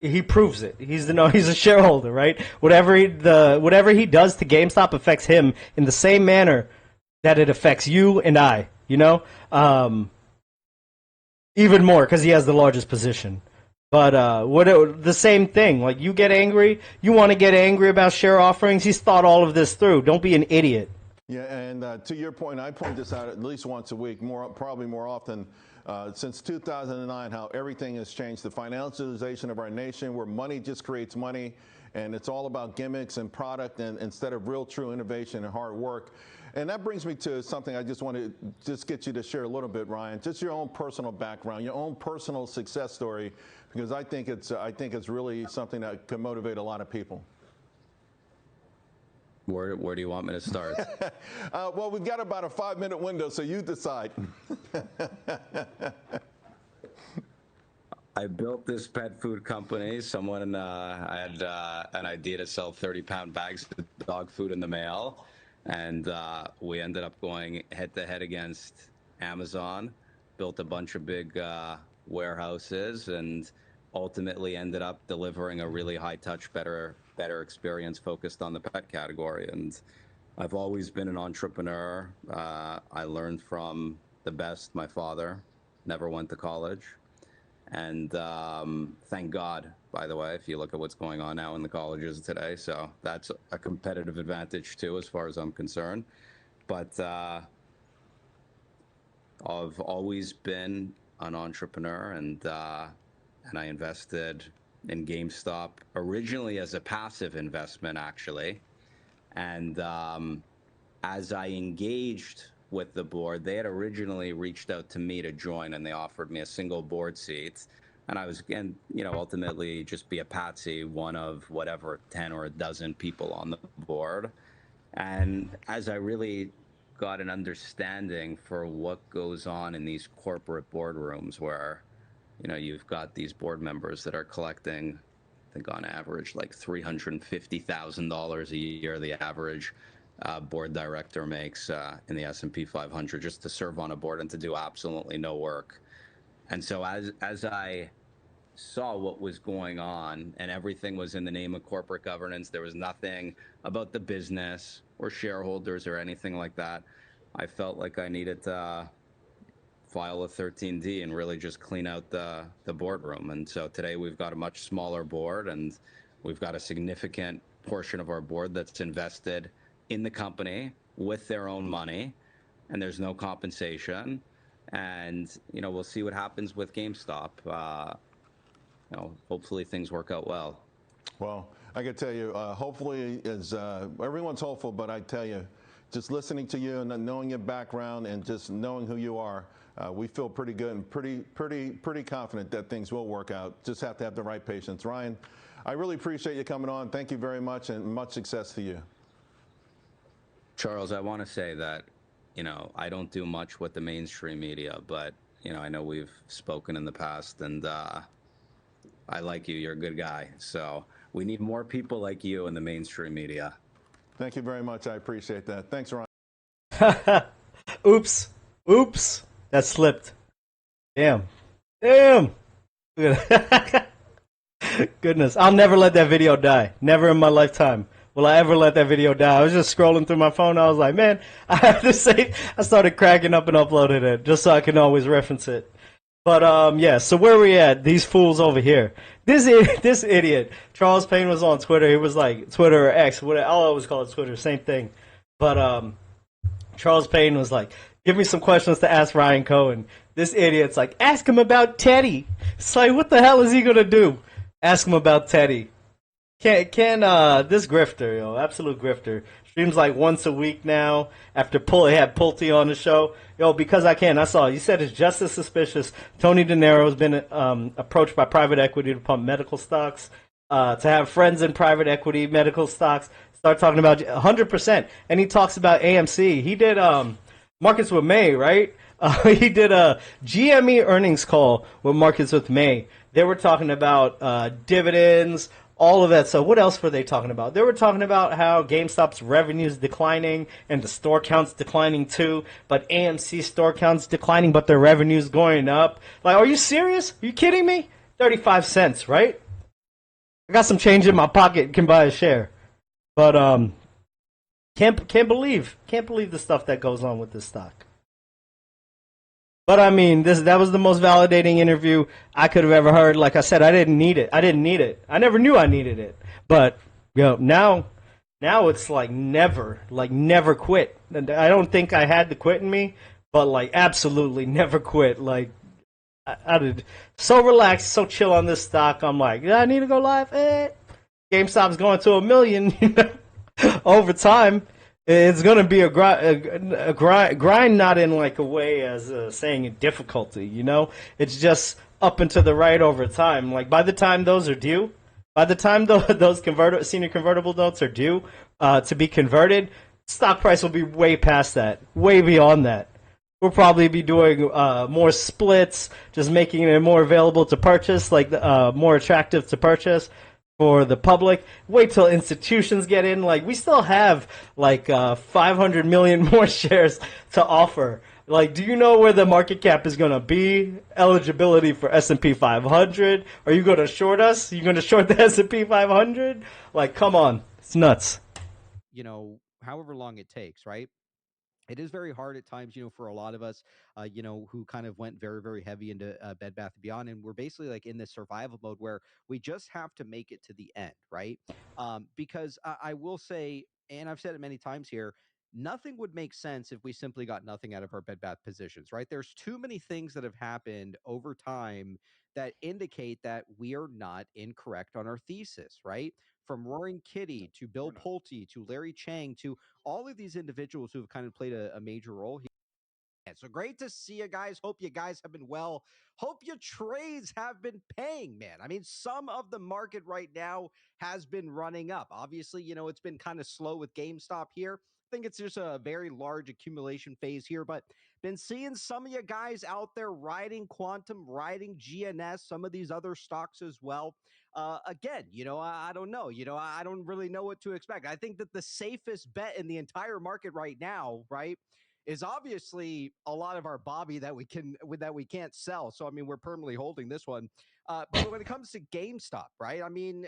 he proves it. He's a shareholder, right? Whatever he does to GameStop affects him in the same manner that it affects you and I, even more because he has the largest position. But the same thing. Like, you get angry, you want to get angry about share offerings. He's thought all of this through. Don't be an idiot. Yeah, and to your point, I point this out at least once a week, probably more often, since 2009, how everything has changed. The financialization of our nation, where money just creates money, and it's all about gimmicks and product, and instead of real, true innovation and hard work. And that brings me to something I just want to get you to share a little bit, Ryan. Just your own personal background, your own personal success story, because I think it's really something that can motivate a lot of people. Where do you want me to start? Well, we've got about a 5-minute window, so you decide. I built this pet food company. I had an idea to sell 30-pound bags of dog food in the mail, and we ended up going head-to-head against Amazon, built a bunch of big warehouses, and ultimately ended up delivering a really high-touch, better experience focused on the pet category. And I've always been an entrepreneur. I learned from the best. My father never went to college. And thank God, by the way, if you look at what's going on now in the colleges today. So that's a competitive advantage too, as far as I'm concerned. But I've always been an entrepreneur, and I invested in GameStop originally as a passive investment, actually. And as I engaged with the board, they had originally reached out to me to join, and they offered me a single board seat. And I was, again, ultimately just be a patsy, one of whatever, 10 or a dozen people on the board. And as I really got an understanding for what goes on in these corporate boardrooms where you've got these board members that are collecting, I think on average, like $350,000 a year, the average board director makes in the S&P 500 just to serve on a board and to do absolutely no work. And so as I saw what was going on, and everything was in the name of corporate governance, there was nothing about the business or shareholders or anything like that, I felt like I needed to file a 13D and really just clean out the boardroom. And so today we've got a much smaller board, and we've got a significant portion of our board that's invested in the company with their own money, and there's no compensation. And we'll see what happens with GameStop. Hopefully things work out well. Well, I can tell you, hopefully, everyone's hopeful, but I tell you, just listening to you and knowing your background and just knowing who you are, we feel pretty good and pretty confident that things will work out. Just have to have the right patience. Ryan, I really appreciate you coming on. Thank you very much, and much success to you. Charles, I want to say that, I don't do much with the mainstream media, but, I know we've spoken in the past, and I like you. You're a good guy. So we need more people like you in the mainstream media. Thank you very much. I appreciate that. Thanks, Ryan. Oops. That slipped. Damn. Goodness. I'll never let that video die. Never in my lifetime will I ever let that video die. I was just scrolling through my phone. I was like, man, I have to say, I started cracking up and uploaded it just so I can always reference it. But yeah, so where are we at? These fools over here. This idiot, Charles Payne, was on Twitter. He was like, Twitter or X, whatever. I'll always call it Twitter, same thing. But Charles Payne was like, give me some questions to ask Ryan Cohen. This idiot's like, ask him about Teddy. It's like, what the hell is he gonna do? Ask him about Teddy. Can this grifter, absolute grifter, Streams like once a week now. After he had Pulte on the show. Yo, because I can, I saw. You said it's just as suspicious. Tony De Niro has been approached by private equity to pump medical stocks, to have friends in private equity, medical stocks. Start talking about 100%. And he talks about AMC. He did Markets with May, right? He did a GME earnings call with Markets with May. They were talking about dividends, all of that. So what else were they talking about? They were talking about how GameStop's revenue is declining and the store count's declining too, but AMC store count's declining, but their revenue's going up. Like, are you serious? Are you kidding me? 35 cents, right? I got some change in my pocket, can buy a share. But can't believe the stuff that goes on with this stock. But I mean, that was the most validating interview I could have ever heard. Like I said, I didn't need it. I never knew I needed it. But now it's like never quit. And I don't think I had the quit in me, but like absolutely never quit. Like I did so relaxed, so chill on this stock. I'm like, I need to go live. GameStop's going to 1 million. Over time. It's going to be a grind, not in like a way as saying a difficulty, you know? It's just up and to the right over time. Like by the time those are due, by the time those senior convertible notes are due to be converted, stock price will be way past that, way beyond that. We'll probably be doing more splits, just making it more available to purchase, like more attractive to purchase for the public. Wait till institutions get in. Like, we still have like 500 million more shares to offer. Like, do you know where the market cap is going to be? Eligibility for S&P 500? Are you going to short us? You going to short the S&P 500? Like, come on. It's nuts. However long it takes, right? It is very hard at times, for a lot of us, who kind of went very, very heavy into Bed Bath & Beyond. And we're basically like in this survival mode where we just have to make it to the end, right? Because I will say, and I've said it many times here, nothing would make sense if we simply got nothing out of our Bed Bath positions, right? There's too many things that have happened over time that indicate that we are not incorrect on our thesis, right? From Roaring Kitty to Bill Pulte to Larry Chang to all of these individuals who have kind of played a major role here. So great to see you guys. Hope you guys have been well. Hope your trades have been paying, man. I mean, some of the market right now has been running up. Obviously, it's been kind of slow with GameStop here. I think it's just a very large accumulation phase here, but been seeing some of you guys out there riding Quantum, riding GNS, some of these other stocks as well. Again, I don't know. I don't really know what to expect. I think that the safest bet in the entire market right now, right, is obviously a lot of our Bobby that we can't sell. So I mean, we're permanently holding this one. But when it comes to GameStop, right? I mean,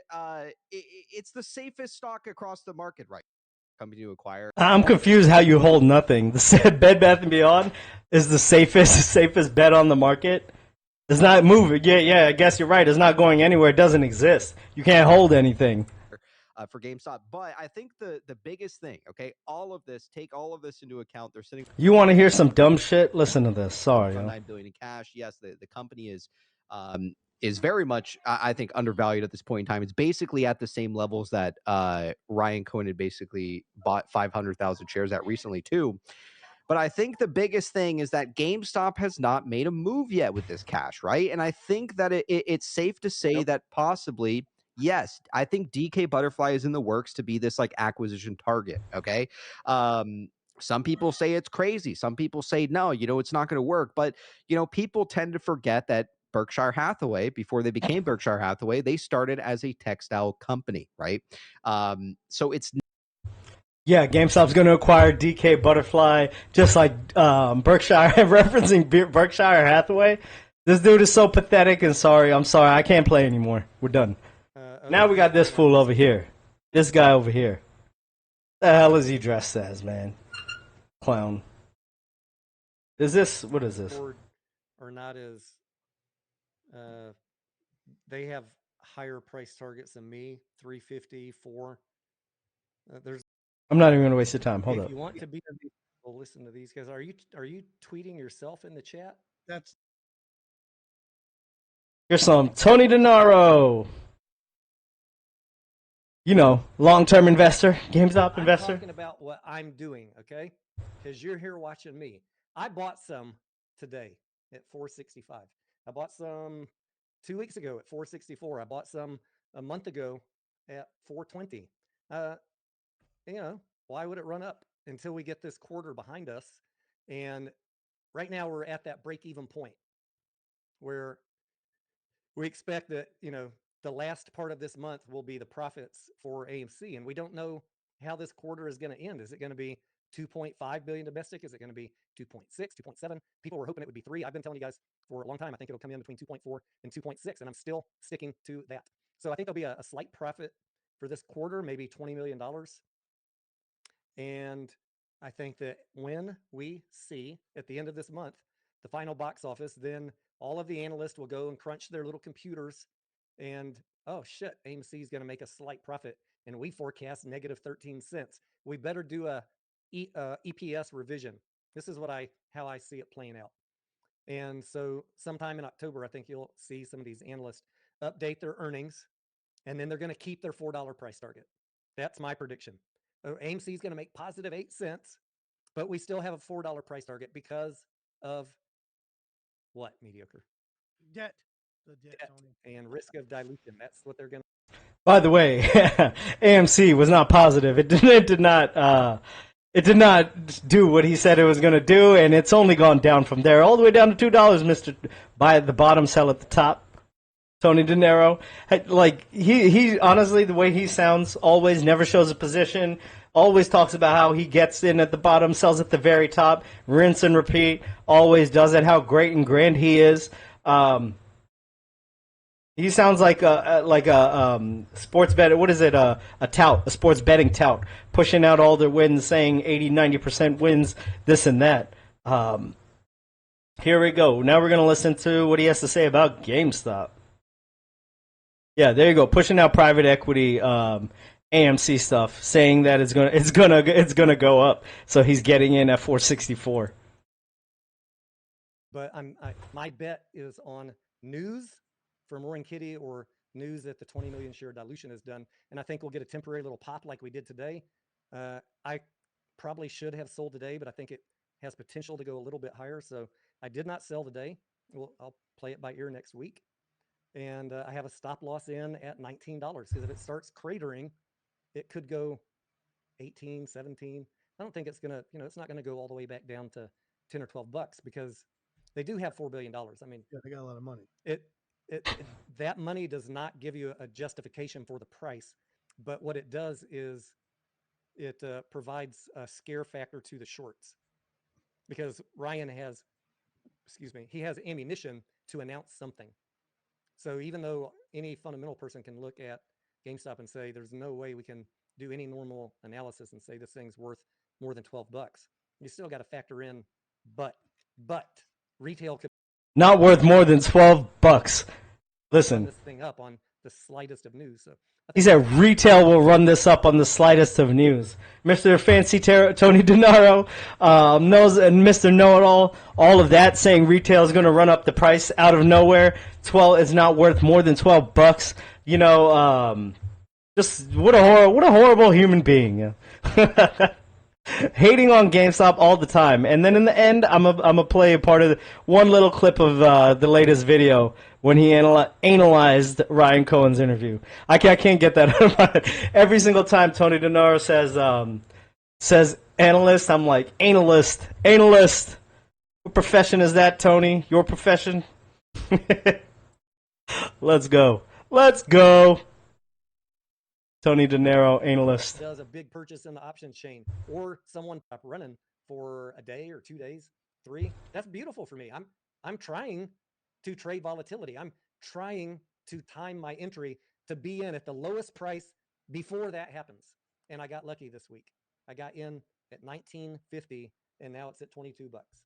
it's the safest stock across the market, right? Company to acquire. I'm confused how you hold nothing. The Bed Bath & Beyond is the safest bet on the market. It's not moving. Yeah, I guess you're right. It's not going anywhere. It doesn't exist. You can't hold anything. For GameStop. But I think the biggest thing, okay, take all of this into account. They're sitting. You want to hear some dumb shit? Listen to this. Sorry. $9 billion in cash. Yes, the company is very much, I think, undervalued at this point in time. It's basically at the same levels that Ryan Cohen had basically bought 500,000 shares at recently too. But I think the biggest thing is that GameStop has not made a move yet with this cash, right? And I think that it's safe to say that possibly, yes, I think DK Butterfly is in the works to be this like acquisition target, okay? Some people say it's crazy. Some people say, no, it's not going to work. But, people tend to forget that Berkshire Hathaway, before they became Berkshire Hathaway, they started as a textile company, right? So it's... Yeah, GameStop's going to acquire DK Butterfly, just like Berkshire, referencing Berkshire Hathaway. This dude is so pathetic and sorry. I'm sorry. I can't play anymore. We're done. Okay. Now we got this fool over here. This guy over here. The hell is he dressed as, man? Clown. What is this? Or not as... they have higher price targets than me, 350, 4. I'm not even going to waste your time. Hold up. If you want to be well, listen to these guys. Are you tweeting yourself in the chat? Here's some Tony De Niro. long-term investor, GameStop investor. I'm talking about what I'm doing, okay? Because you're here watching me. I bought some today at 465. I bought some 2 weeks ago at 464. I bought some a month ago at 420. Why would it run up until we get this quarter behind us? And right now we're at that break-even point where we expect that, the last part of this month will be the profits for AMC. And we don't know how this quarter is going to end. Is it going to be 2.5 billion domestic? Is it going to be 2.6, 2.7? People were hoping it would be 3. I've been telling you guys for a long time, I think it'll come in between 2.4 and 2.6, and I'm still sticking to that. So I think there'll be a slight profit for this quarter, maybe $20 million. And I think that when we see at the end of this month the final box office, then all of the analysts will go and crunch their little computers and, oh shit, AMC is going to make a slight profit, and we forecast negative 13 cents. We better do a EPS revision. This is how I see it playing out. And so sometime in October, I think you'll see some of these analysts update their earnings, and then they're going to keep their $4 price target. That's my prediction. AMC is going to make positive 8 cents, but we still have a $4 price target because of what? Mediocre Debt. The debt, Tony. and risk of dilution. That's what they're going to. By the way, AMC was not positive. It did not do what he said it was going to do, and it's only gone down from there, all the way down to $2, Mr. Buy at the bottom, sell at the top. Tony De Niro, like he honestly, the way he sounds, always never shows a position. Always talks about how he gets in at the bottom, sells at the very top, rinse and repeat. Always does it. How great and grand he is. He sounds like a sports bet. What is it? A tout, a sports betting tout, pushing out all their wins, saying 80-90% wins, this and that. Here we go. Now we're gonna listen to what he has to say about GameStop. Yeah, there you go. Pushing out private equity, AMC stuff, saying that it's gonna go up. So he's getting in at 464. But my bet is on news from Roaring Kitty or news that the 20 million share dilution is done, and I think we'll get a temporary little pop like we did today. I probably should have sold today, but I think it has potential to go a little bit higher. So I did not sell today. I'll play it by ear next week. And I have a stop loss in at $19 because if it starts cratering, it could go 18, 17. I don't think it's going to, it's not going to go all the way back down to 10 or 12 bucks because they do have $4 billion. I mean, Yeah, they got a lot of money. That money does not give you a justification for the price, but what it does is it provides a scare factor to the shorts because Ryan has, he has ammunition to announce something. So even though any fundamental person can look at GameStop and say, there's no way we can do any normal analysis and say this thing's worth more than 12 bucks, you still got to factor in, but retail could not worth more than 12 bucks. Listen, run this thing up on the slightest of news. So he said retail will run this up on the slightest of news. Mr. Fancy Tony De Niro knows, and Mr. Know-It-All, all of that, saying retail is going to run up the price out of nowhere. 12 is not worth more than 12 bucks. Just what a horrible human being. Hating on GameStop all the time, and then in the end, I'm a play a part of one little clip of the latest video when he analyzed Ryan Cohen's interview. I can't get that out of my head. Every single time Tony De Niro says analyst, I'm like analyst. What profession is that, Tony? Your profession? Let's go. Tony De Niro, analyst. Does a big purchase in the options chain or someone up running for a day or 2 days, 3. That's beautiful for me. I'm trying to trade volatility. I'm trying to time my entry to be in at the lowest price before that happens. And I got lucky this week. I got in at 19.50 and now it's at 22 bucks.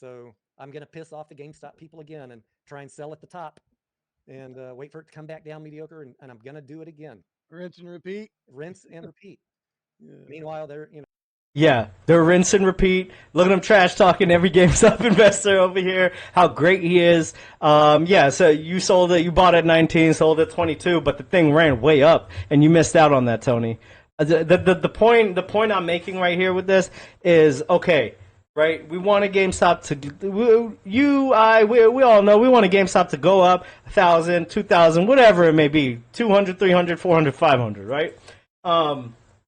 So I'm going to piss off the GameStop people again and try and sell at the top and wait for it to come back down mediocre, and I'm going to do it again. Rinse and repeat. Rinse and repeat. Yeah. Meanwhile, they're, Yeah, they're rinse and repeat. Look at him trash talking every GameStop investor over here. How great he is. Yeah, so you sold it. You bought it at 19, sold it at 22, but the thing ran way up, and you missed out on that, Tony. The point I'm making right here with this is okay. Right, we want a GameStop to we all know we want a GameStop to go up 1,000, 2,000, whatever it may be, 200, 300, 400, 500, right?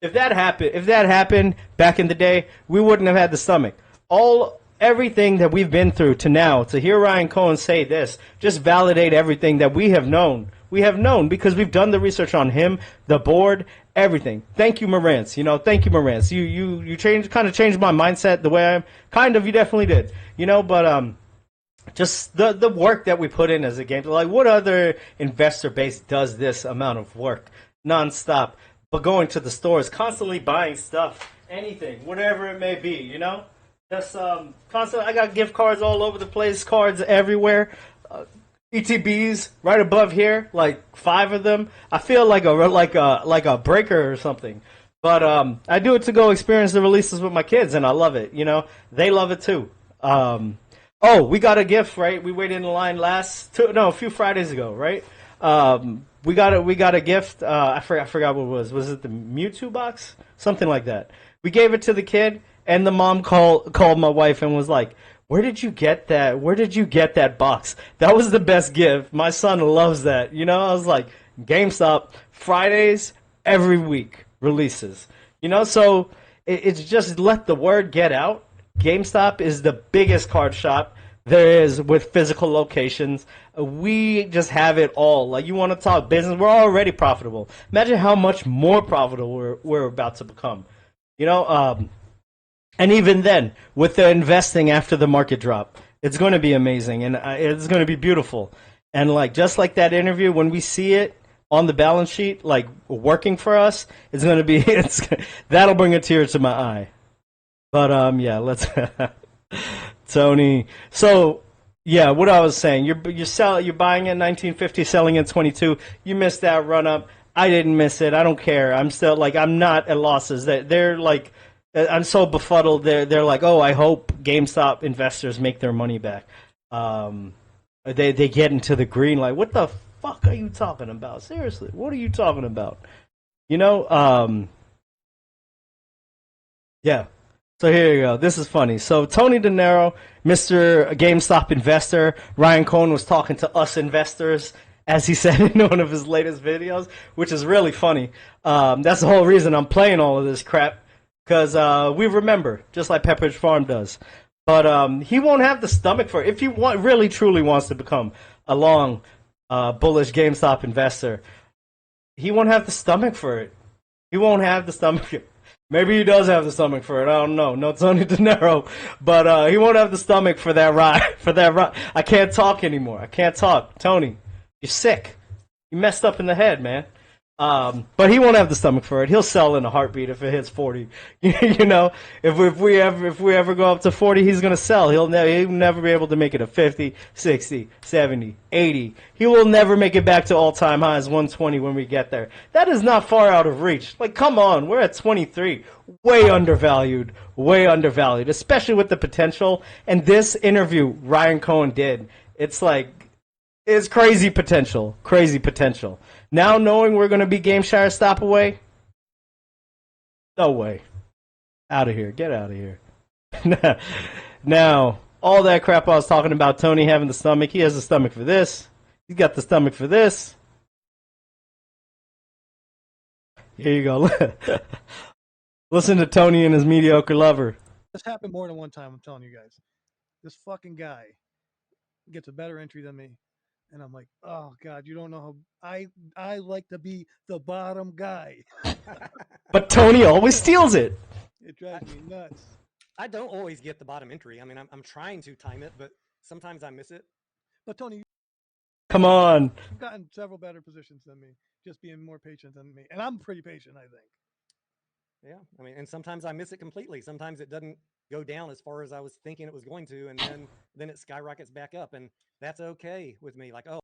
If that happened back in the day, we wouldn't have had the stomach. Everything that we've been through to now, to hear Ryan Cohen say this, just validate everything that we have known. We have known because we've done the research on him, the board, everything. Thank you, Marantz. Thank you, Marantz. You kind of changed my mindset the way I'm. Kind of, you definitely did. But just the work that we put in as a game. Like, what other investor base does this amount of work nonstop? But going to the stores, constantly buying stuff, anything, whatever it may be. Just constant. I got gift cards all over the place, cards everywhere. ETBs right above here, like 5 of them. I feel like a breaker or something. But I do it to go experience the releases with my kids, and I love it. They love it too. Oh, we got a gift, right? We waited in line a few Fridays ago, right? We got a gift. I forgot what it was. Was it the Mewtwo box? Something like that. We gave it to the kid, and the mom called my wife and was like, "Where did you get that? Where did you get that box? That was the best gift. My son loves that." I was like, GameStop Fridays every week releases. So it's just let the word get out. GameStop is the biggest card shop there is with physical locations. We just have it all. Like, you want to talk business, we're already profitable. Imagine how much more profitable we're about to become. And even then, with the investing after the market drop, it's going to be amazing, and it's going to be beautiful. And just like that interview, when we see it on the balance sheet, like working for us, it's going to be that'll bring a tear to my eye. But yeah, let's Tony. So yeah, what I was saying, you're buying at 1950, selling at 22. You missed that run up. I didn't miss it. I don't care. I'm still I'm not at losses. They're like. I'm so befuddled. They're like, oh, I hope GameStop investors make their money back. They get into the green. Like, what the fuck are you talking about? Seriously, what are you talking about? Yeah. So here you go. This is funny. So Tony De Niro, Mr. GameStop investor, Ryan Cohen was talking to us investors, as he said in one of his latest videos, which is really funny. That's the whole reason I'm playing all of this crap. Because we remember, just like Pepperidge Farm does. But he won't have the stomach for it. If he really, truly wants to become a long, bullish GameStop investor, he won't have the stomach for it. He won't have the stomach. Maybe he does have the stomach for it. I don't know. No Tony De Niro. But he won't have the stomach for that ride. I can't talk anymore. I can't talk. Tony, you're sick. You messed up in the head, man. But he won't have the stomach for it. He'll sell in a heartbeat if it hits 40. If we ever go up to 40, he's gonna sell. He'll never be able to make it a 50, 60, 70, 80. He will never make it back to all-time highs 120 when we get there. That is not far out of reach. Like, come on, we're at 23. Way undervalued, especially with the potential. And this interview Ryan Cohen did, it's crazy potential. Now knowing we're going to be GameShare a stop away, no way. Out of here. Get out of here. Now, all that crap I was talking about, Tony having the stomach, he has the stomach for this. He's got the stomach for this. Here you go. Listen to Tony and his mediocre lover. This happened more than one time, I'm telling you guys. This fucking guy gets a better entry than me. And I'm like, oh, God, you don't know how I like to be the bottom guy. But Tony always steals it. It drives me nuts. I don't always get the bottom entry. I mean, I'm trying to time it, but sometimes I miss it. But Tony, come on. You've gotten several better positions than me, just being more patient than me. And I'm pretty patient, I think. Yeah, I mean, and sometimes I miss it completely. Sometimes it doesn't go down as far as I was thinking it was going to, and then it skyrockets back up, and that's okay with me. Like, oh,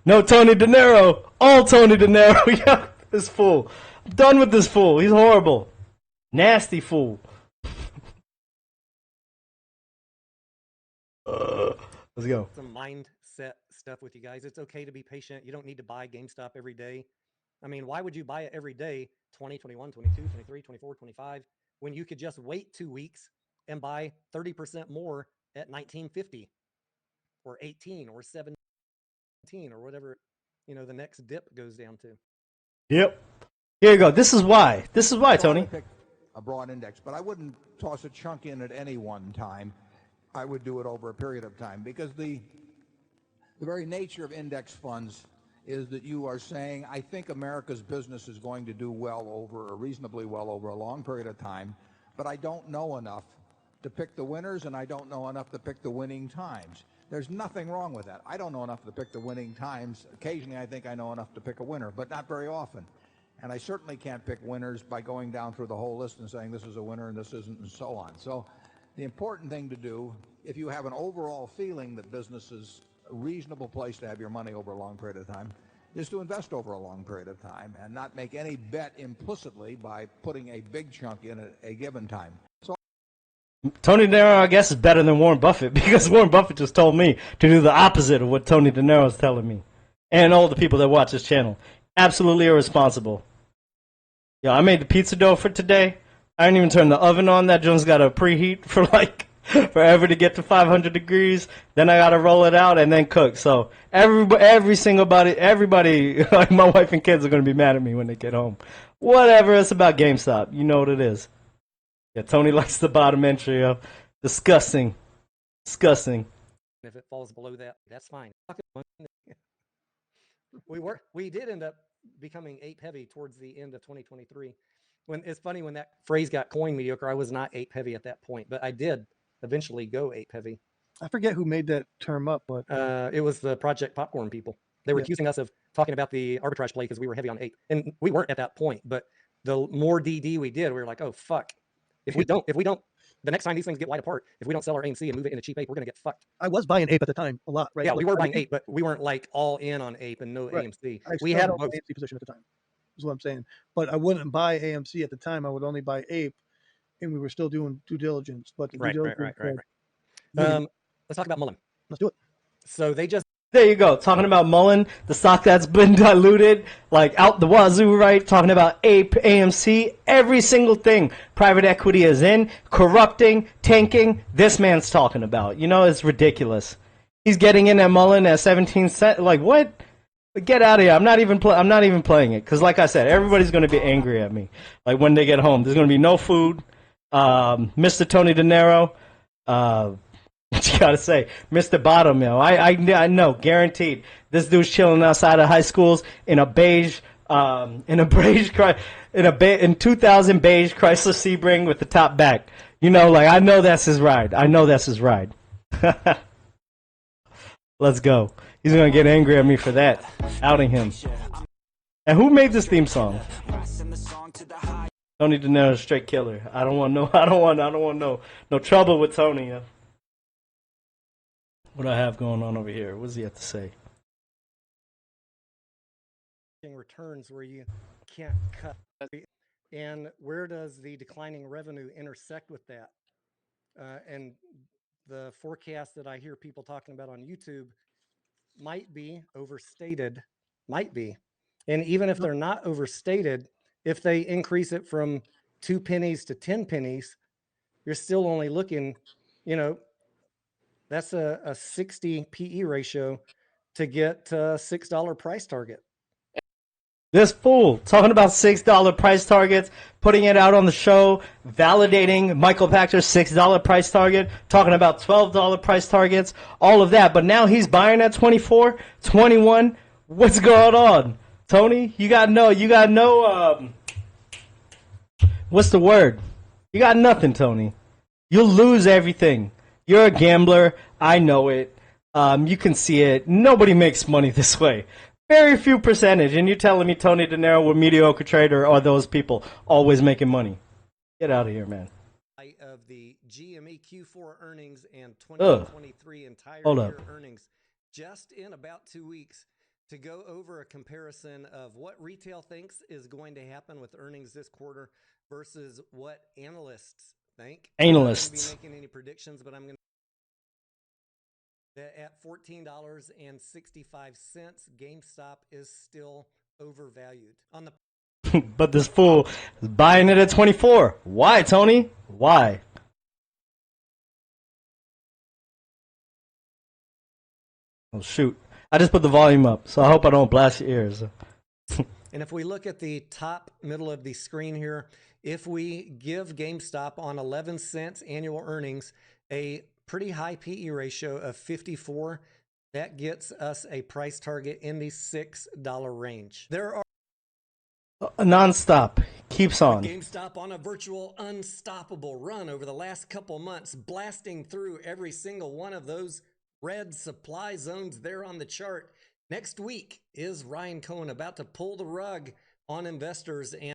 no Tony De Niro, all Tony De Niro. Yeah, this fool. I'm done with this fool. He's horrible, nasty fool. Let's go. Some mindset stuff with you guys. It's okay to be patient. You don't need to buy GameStop every day. I mean, why would you buy it every day, 20, 21, 22, 23, 24, 25, when you could just wait 2 weeks and buy 30% more at 1950 or 18 or 17 or whatever, the next dip goes down to. Yep. Here you go. This is why. This is why, Tony. Pick a broad index, but I wouldn't toss a chunk in at any one time. I would do it over a period of time because the very nature of index funds is that you are saying, I think America's business is going to do well over, or reasonably well over a long period of time, but I don't know enough to pick the winners and I don't know enough to pick the winning times. There's nothing wrong with that. I don't know enough to pick the winning times. Occasionally I think I know enough to pick a winner, but not very often. And I certainly can't pick winners by going down through the whole list and saying this is a winner and this isn't and so on. So the important thing to do, if you have an overall feeling that business is a reasonable place to have your money over a long period of time, is to invest over a long period of time and not make any bet implicitly by putting a big chunk in at a given time. So Tony De Niro, I guess, is better than Warren Buffett because Warren Buffett just told me to do the opposite of what Tony De Niro is telling me. And all the people that watch this channel. Absolutely irresponsible. Yeah, I made the pizza dough for today. I didn't even turn the oven on. That joint's got to preheat for like forever to get to 500 degrees. Then I got to roll it out and then cook. So everybody, like my wife and kids are going to be mad at me when they get home. Whatever, it's about GameStop. You know what it is. Yeah, Tony likes the bottom entry of disgusting. Disgusting. If it falls below that, that's fine. We did end up becoming ape heavy towards the end of 2023. When it's funny when that phrase got coined, mediocre, I was not ape heavy at that point, but I did eventually go ape heavy. I forget who made that term up, but it was the Project Popcorn people. They were accusing us of talking about the arbitrage play because we were heavy on ape, and we weren't at that point. But the more DD we did, we were like, oh fuck, if we don't, the next time these things get wide apart, if we don't sell our AMC and move it into cheap ape, we're gonna get fucked. I was buying ape at the time a lot, right? Yeah, like, we were buying ape, but we weren't like all in on ape and no AMC. We had an AMC position at the time. Is what I'm saying. But I wouldn't buy AMC at the time. I would only buy ape, and we were still doing due diligence. But the due diligence, let's talk about Mullen. Let's do it. So they just There you go. Talking about Mullen, the stock that's been diluted, like out the wazoo, right? Talking about APE, AMC, every single thing private equity is in, corrupting, tanking, this man's talking about. You know, it's ridiculous. He's getting in at Mullen at 17 cents. Like, what? Get out of here. I'm not even playing it. Because like I said, everybody's going to be angry at me. Like, when they get home. There's going to be no food. Mr. Tony De Niro. What you gotta say, Mr. Bottom, yo. I know, guaranteed. This dude's chilling outside of high schools in a beige, in 2000 beige Chrysler Sebring with the top back. You know, like I know that's his ride. Let's go. He's gonna get angry at me for that, outing him. And who made this theme song? Tony De Niro, straight killer. I don't want no trouble with Tony. Yo. What do I have going on over here? What does he have to say? Returns where you can't cut. And where does the declining revenue intersect with that? And the forecast that I hear people talking about on YouTube might be overstated. Might be. And even if they're not overstated, if they increase it from 2 pennies to 10 pennies, you're still only looking, that's a 60 PE ratio to get a $6 price target. This fool talking about $6 price targets, putting it out on the show, validating Michael Packer's $6 price target, talking about $12 price targets, all of that. But now he's buying at 24, 21. What's going on, Tony? You got no. What's the word? You got nothing, Tony. You'll lose everything. You're a gambler. I know it. You can see it. Nobody makes money this way. Very few percentage. And you're telling me Tony De Niro, a mediocre trader, are those people always making money? Get out of here, man. Of the GME Q4 earnings and 2023 entire year earnings just in about 2 weeks to go over a comparison of what retail thinks is going to happen with earnings this quarter versus what analysts think. Analysts. I'm not going to be making any predictions, but I'm going to that at $14.65, GameStop is still overvalued. On the But this fool is buying it at 24. Why, Tony? Why? Oh, shoot. I just put the volume up, so I hope I don't blast your ears. And if we look at the top middle of the screen here, if we give GameStop on 11 cents annual earnings a pretty high PE ratio of 54, that gets us a price target in the $6 range. There are Non-stop. Keeps on. GameStop on a virtual unstoppable run over the last couple months, blasting through every single one of those red supply zones there on the chart. Next week, is Ryan Cohen about to pull the rug on investors? And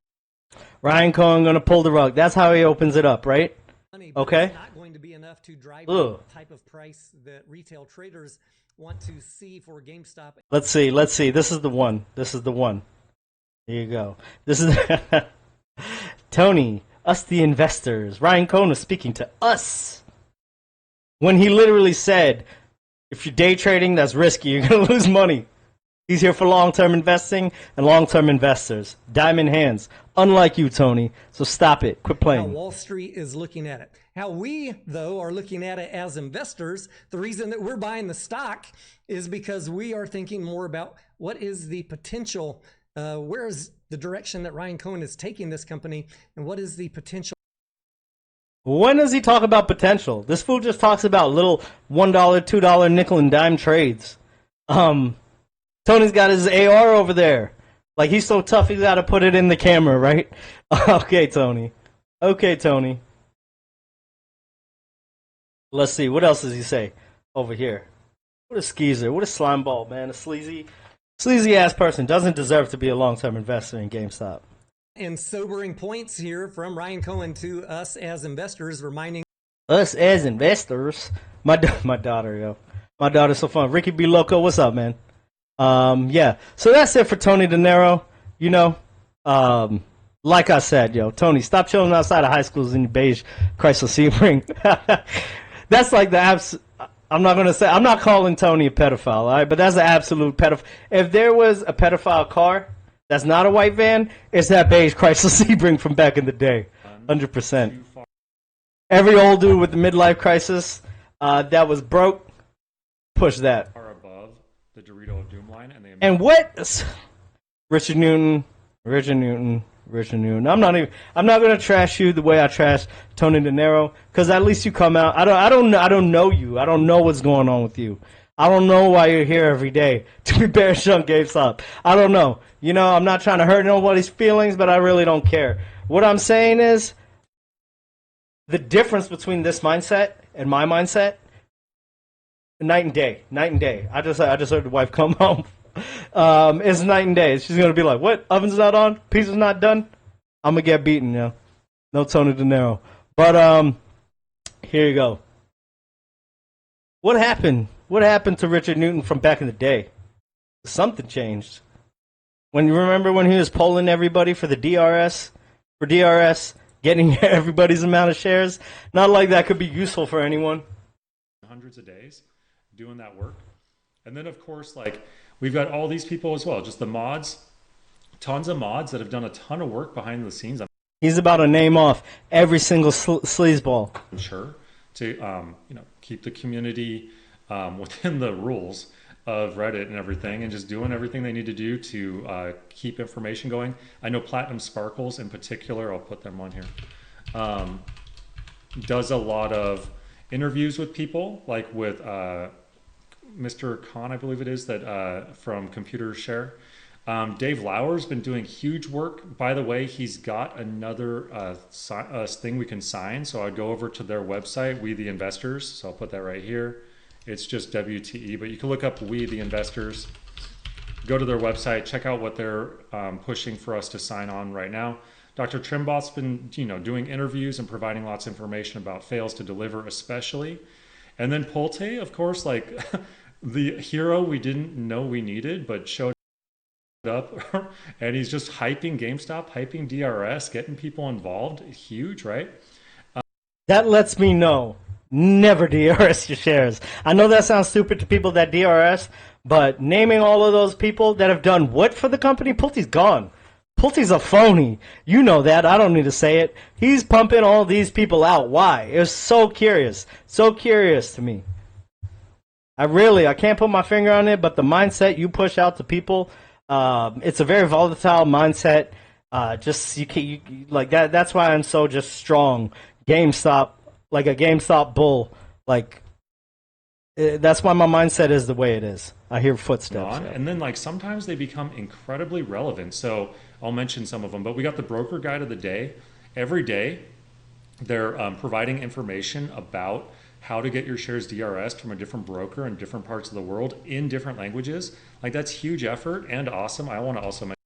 Ryan Cohen going to pull the rug. That's how he opens it up, right? money, but Okay. it's not going to be enough to drive Ugh. the type of price that retail traders want to see for GameStop. Let's see. This is the one. Here you go. This is Tony, us the investors. Ryan Cohen was speaking to us when he literally said, if you're day trading, that's risky. You're going to lose money. He's here for long-term investing and long-term investors. Diamond hands. Unlike you, Tony. So stop it. Quit How playing. Wall Street is looking at it. How we, though, are looking at it as investors, the reason that we're buying the stock is because we are thinking more about what is the potential, where is the direction that Ryan Cohen is taking this company, and what is the potential. When does he talk about potential? This fool just talks about little $1, $2 nickel and dime trades. Tony's got his AR over there. Like, he's so tough, he's got to put it in the camera, right? Okay, Tony. Let's see. What else does he say over here? What a skeezer. What a slime ball, man. A sleazy-ass person. Doesn't deserve to be a long-term investor in GameStop. And sobering points here from Ryan Cohen to us as investors, reminding Us as investors. My daughter, yo. My daughter's so fun. Ricky B. Loco, what's up, man? Yeah. So that's it for Tony De Niro. You know, like I said, yo, Tony, stop chilling outside of high schools in your beige Chrysler Sebring. That's like the I'm not calling Tony a pedophile, all right? But that's an absolute pedophile. If there was a pedophile car that's not a white van, it's that beige Chrysler Sebring from back in the day. 100%. Every old dude with the midlife crisis that was broke, push that. Are above the Dorito of Doom line, and they And what? Richard Newton. I'm not gonna trash you the way I trash Tony De Niro, because at least you come out. I don't know you. I don't know what's going on with you. I don't know why you're here every day to be bearish on GameStop. I don't know. You know, I'm not trying to hurt nobody's feelings, but I really don't care. What I'm saying is, the difference between this mindset and my mindset, night and day. I just heard the wife come home. It's night and day. She's gonna be like, "What? Oven's not on? Pizza's not done?" I'm gonna get beaten, yo. No Tony De Niro. But here you go. What happened? What happened to Richard Newton from back in the day? Something changed. When you remember when he was polling everybody for the DRS, getting everybody's amount of shares. Not like that could be useful for anyone. hundreds of days doing that work. And then, of course, like, we've got all these people as well, just the mods, tons of mods that have done a ton of work behind the scenes. He's about to name off every single sleazeball. I'm sure to keep the community within the rules of Reddit and everything, and just doing everything they need to do to keep information going. I know Platinum Sparkles in particular, I'll put them on here, does a lot of interviews with people, like with Mr. Khan, I believe it is, that from Computer Share. Dave Lauer's been doing huge work. By the way, he's got another thing we can sign. So I'd go over to their website, We the Investors. So I'll put that right here. It's just WTE, but you can look up We the Investors. Go to their website, check out what they're pushing for us to sign on right now. Dr. Trimboth's been, doing interviews and providing lots of information about fails to deliver, especially. And then Polte, of course, like the hero we didn't know we needed, but showed up, and he's just hyping GameStop, hyping DRS, getting people involved. Huge, right? That lets me know never DRS your shares. I know that sounds stupid to people that DRS, but naming all of those people that have done what for the company, Pulte's gone. Pulte's a phony. You know that. I don't need to say it. He's pumping all these people out. Why? It was so curious. So curious to me. I can't put my finger on it, but the mindset you push out to people, it's a very volatile mindset. Like that. That's why I'm so just strong. GameStop, like a GameStop bull. Like that's why my mindset is the way it is. I hear footsteps. And then like sometimes they become incredibly relevant. So I'll mention some of them, but we got the broker guide of the day. Every day, they're providing information about how to get your shares DRS'd from a different broker in different parts of the world in different languages. Like that's huge effort and awesome. I want to also mention.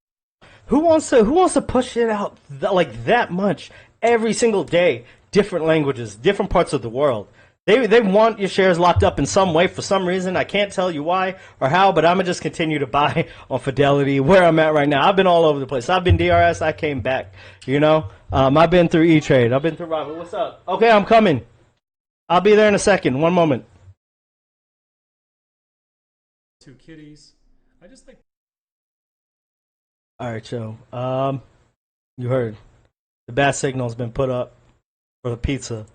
Who wants to push it out like that much every single day? Different languages, different parts of the world. They want your shares locked up in some way for some reason. I can't tell you why or how, but I'm going to just continue to buy on Fidelity where I'm at right now. I've been all over the place. I've been DRS. I came back, you know. I've been through E-Trade. I've been through Robert. What's up? Okay, I'm coming. I'll be there in a second. One moment. Two kitties. I just like. All right, Joe. You heard. The bat signal's been put up for the pizza.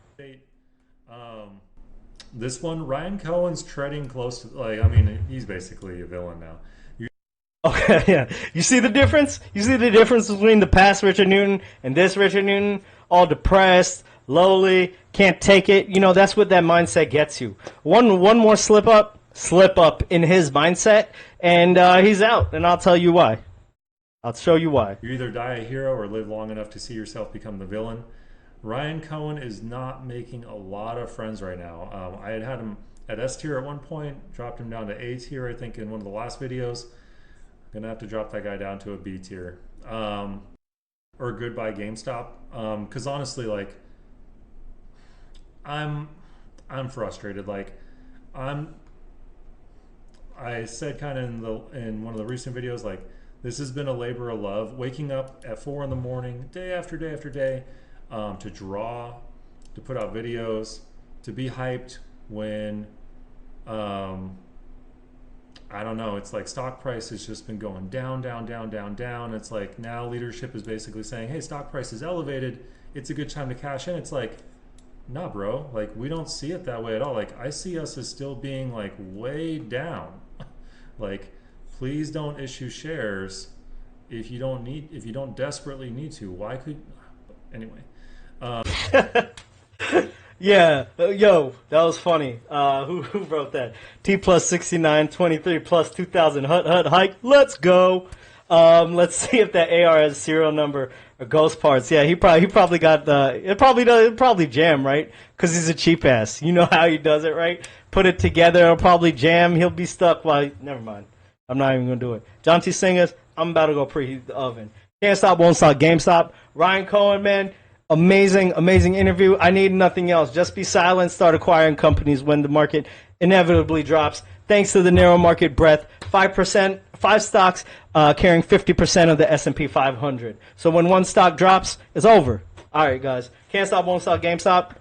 This one, Ryan Cohen's treading close to, like, I mean, he's basically a villain now. Okay, yeah. You see the difference? You see the difference between the past Richard Newton and this Richard Newton? All depressed, lowly, can't take it. You know, that's what that mindset gets you. One more slip up in his mindset, and he's out. And I'll tell you why. I'll show you why. You either die a hero or live long enough to see yourself become the villain. Ryan Cohen is not making a lot of friends right now. I had him at S tier at one point, dropped him down to A tier, I think, in one of the last videos. I'm going to have to drop that guy down to a B tier. Or goodbye GameStop. Because honestly, like, I'm frustrated. Like, I said kind of in one of the recent videos, like, this has been a labor of love. Waking up at 4 in the morning, day after day after day, to draw, to put out videos, to be hyped when, I don't know, it's like stock price has just been going down, down, down, down, down. It's like now leadership is basically saying, hey, stock price is elevated. It's a good time to cash in. It's like, nah, bro, like we don't see it that way at all. Like I see us as still being like way down. Like, please don't issue shares if you don't desperately need to. Why could, anyway. Yeah, yo, that was funny. Who wrote that? T plus 69, 23 plus 2000 hut hike. Let's go. Let's see if that AR has serial number or ghost parts. Yeah, he probably got the. It probably jam, right? Because he's a cheap ass. You know how he does it, right? Put it together, it'll probably jam. He'll be stuck. Never mind. I'm not even gonna do it. John T. Singers, I'm about to go preheat the oven. Can't stop, won't stop. GameStop. Ryan Cohen, man. Amazing interview. I need nothing else. Just be silent. Start acquiring companies when the market inevitably drops. Thanks to the narrow market breadth, 5%, 5 stocks carrying 50% of the S&P 500. So when one stock drops, it's over. All right, guys. Can't stop, won't stop. GameStop.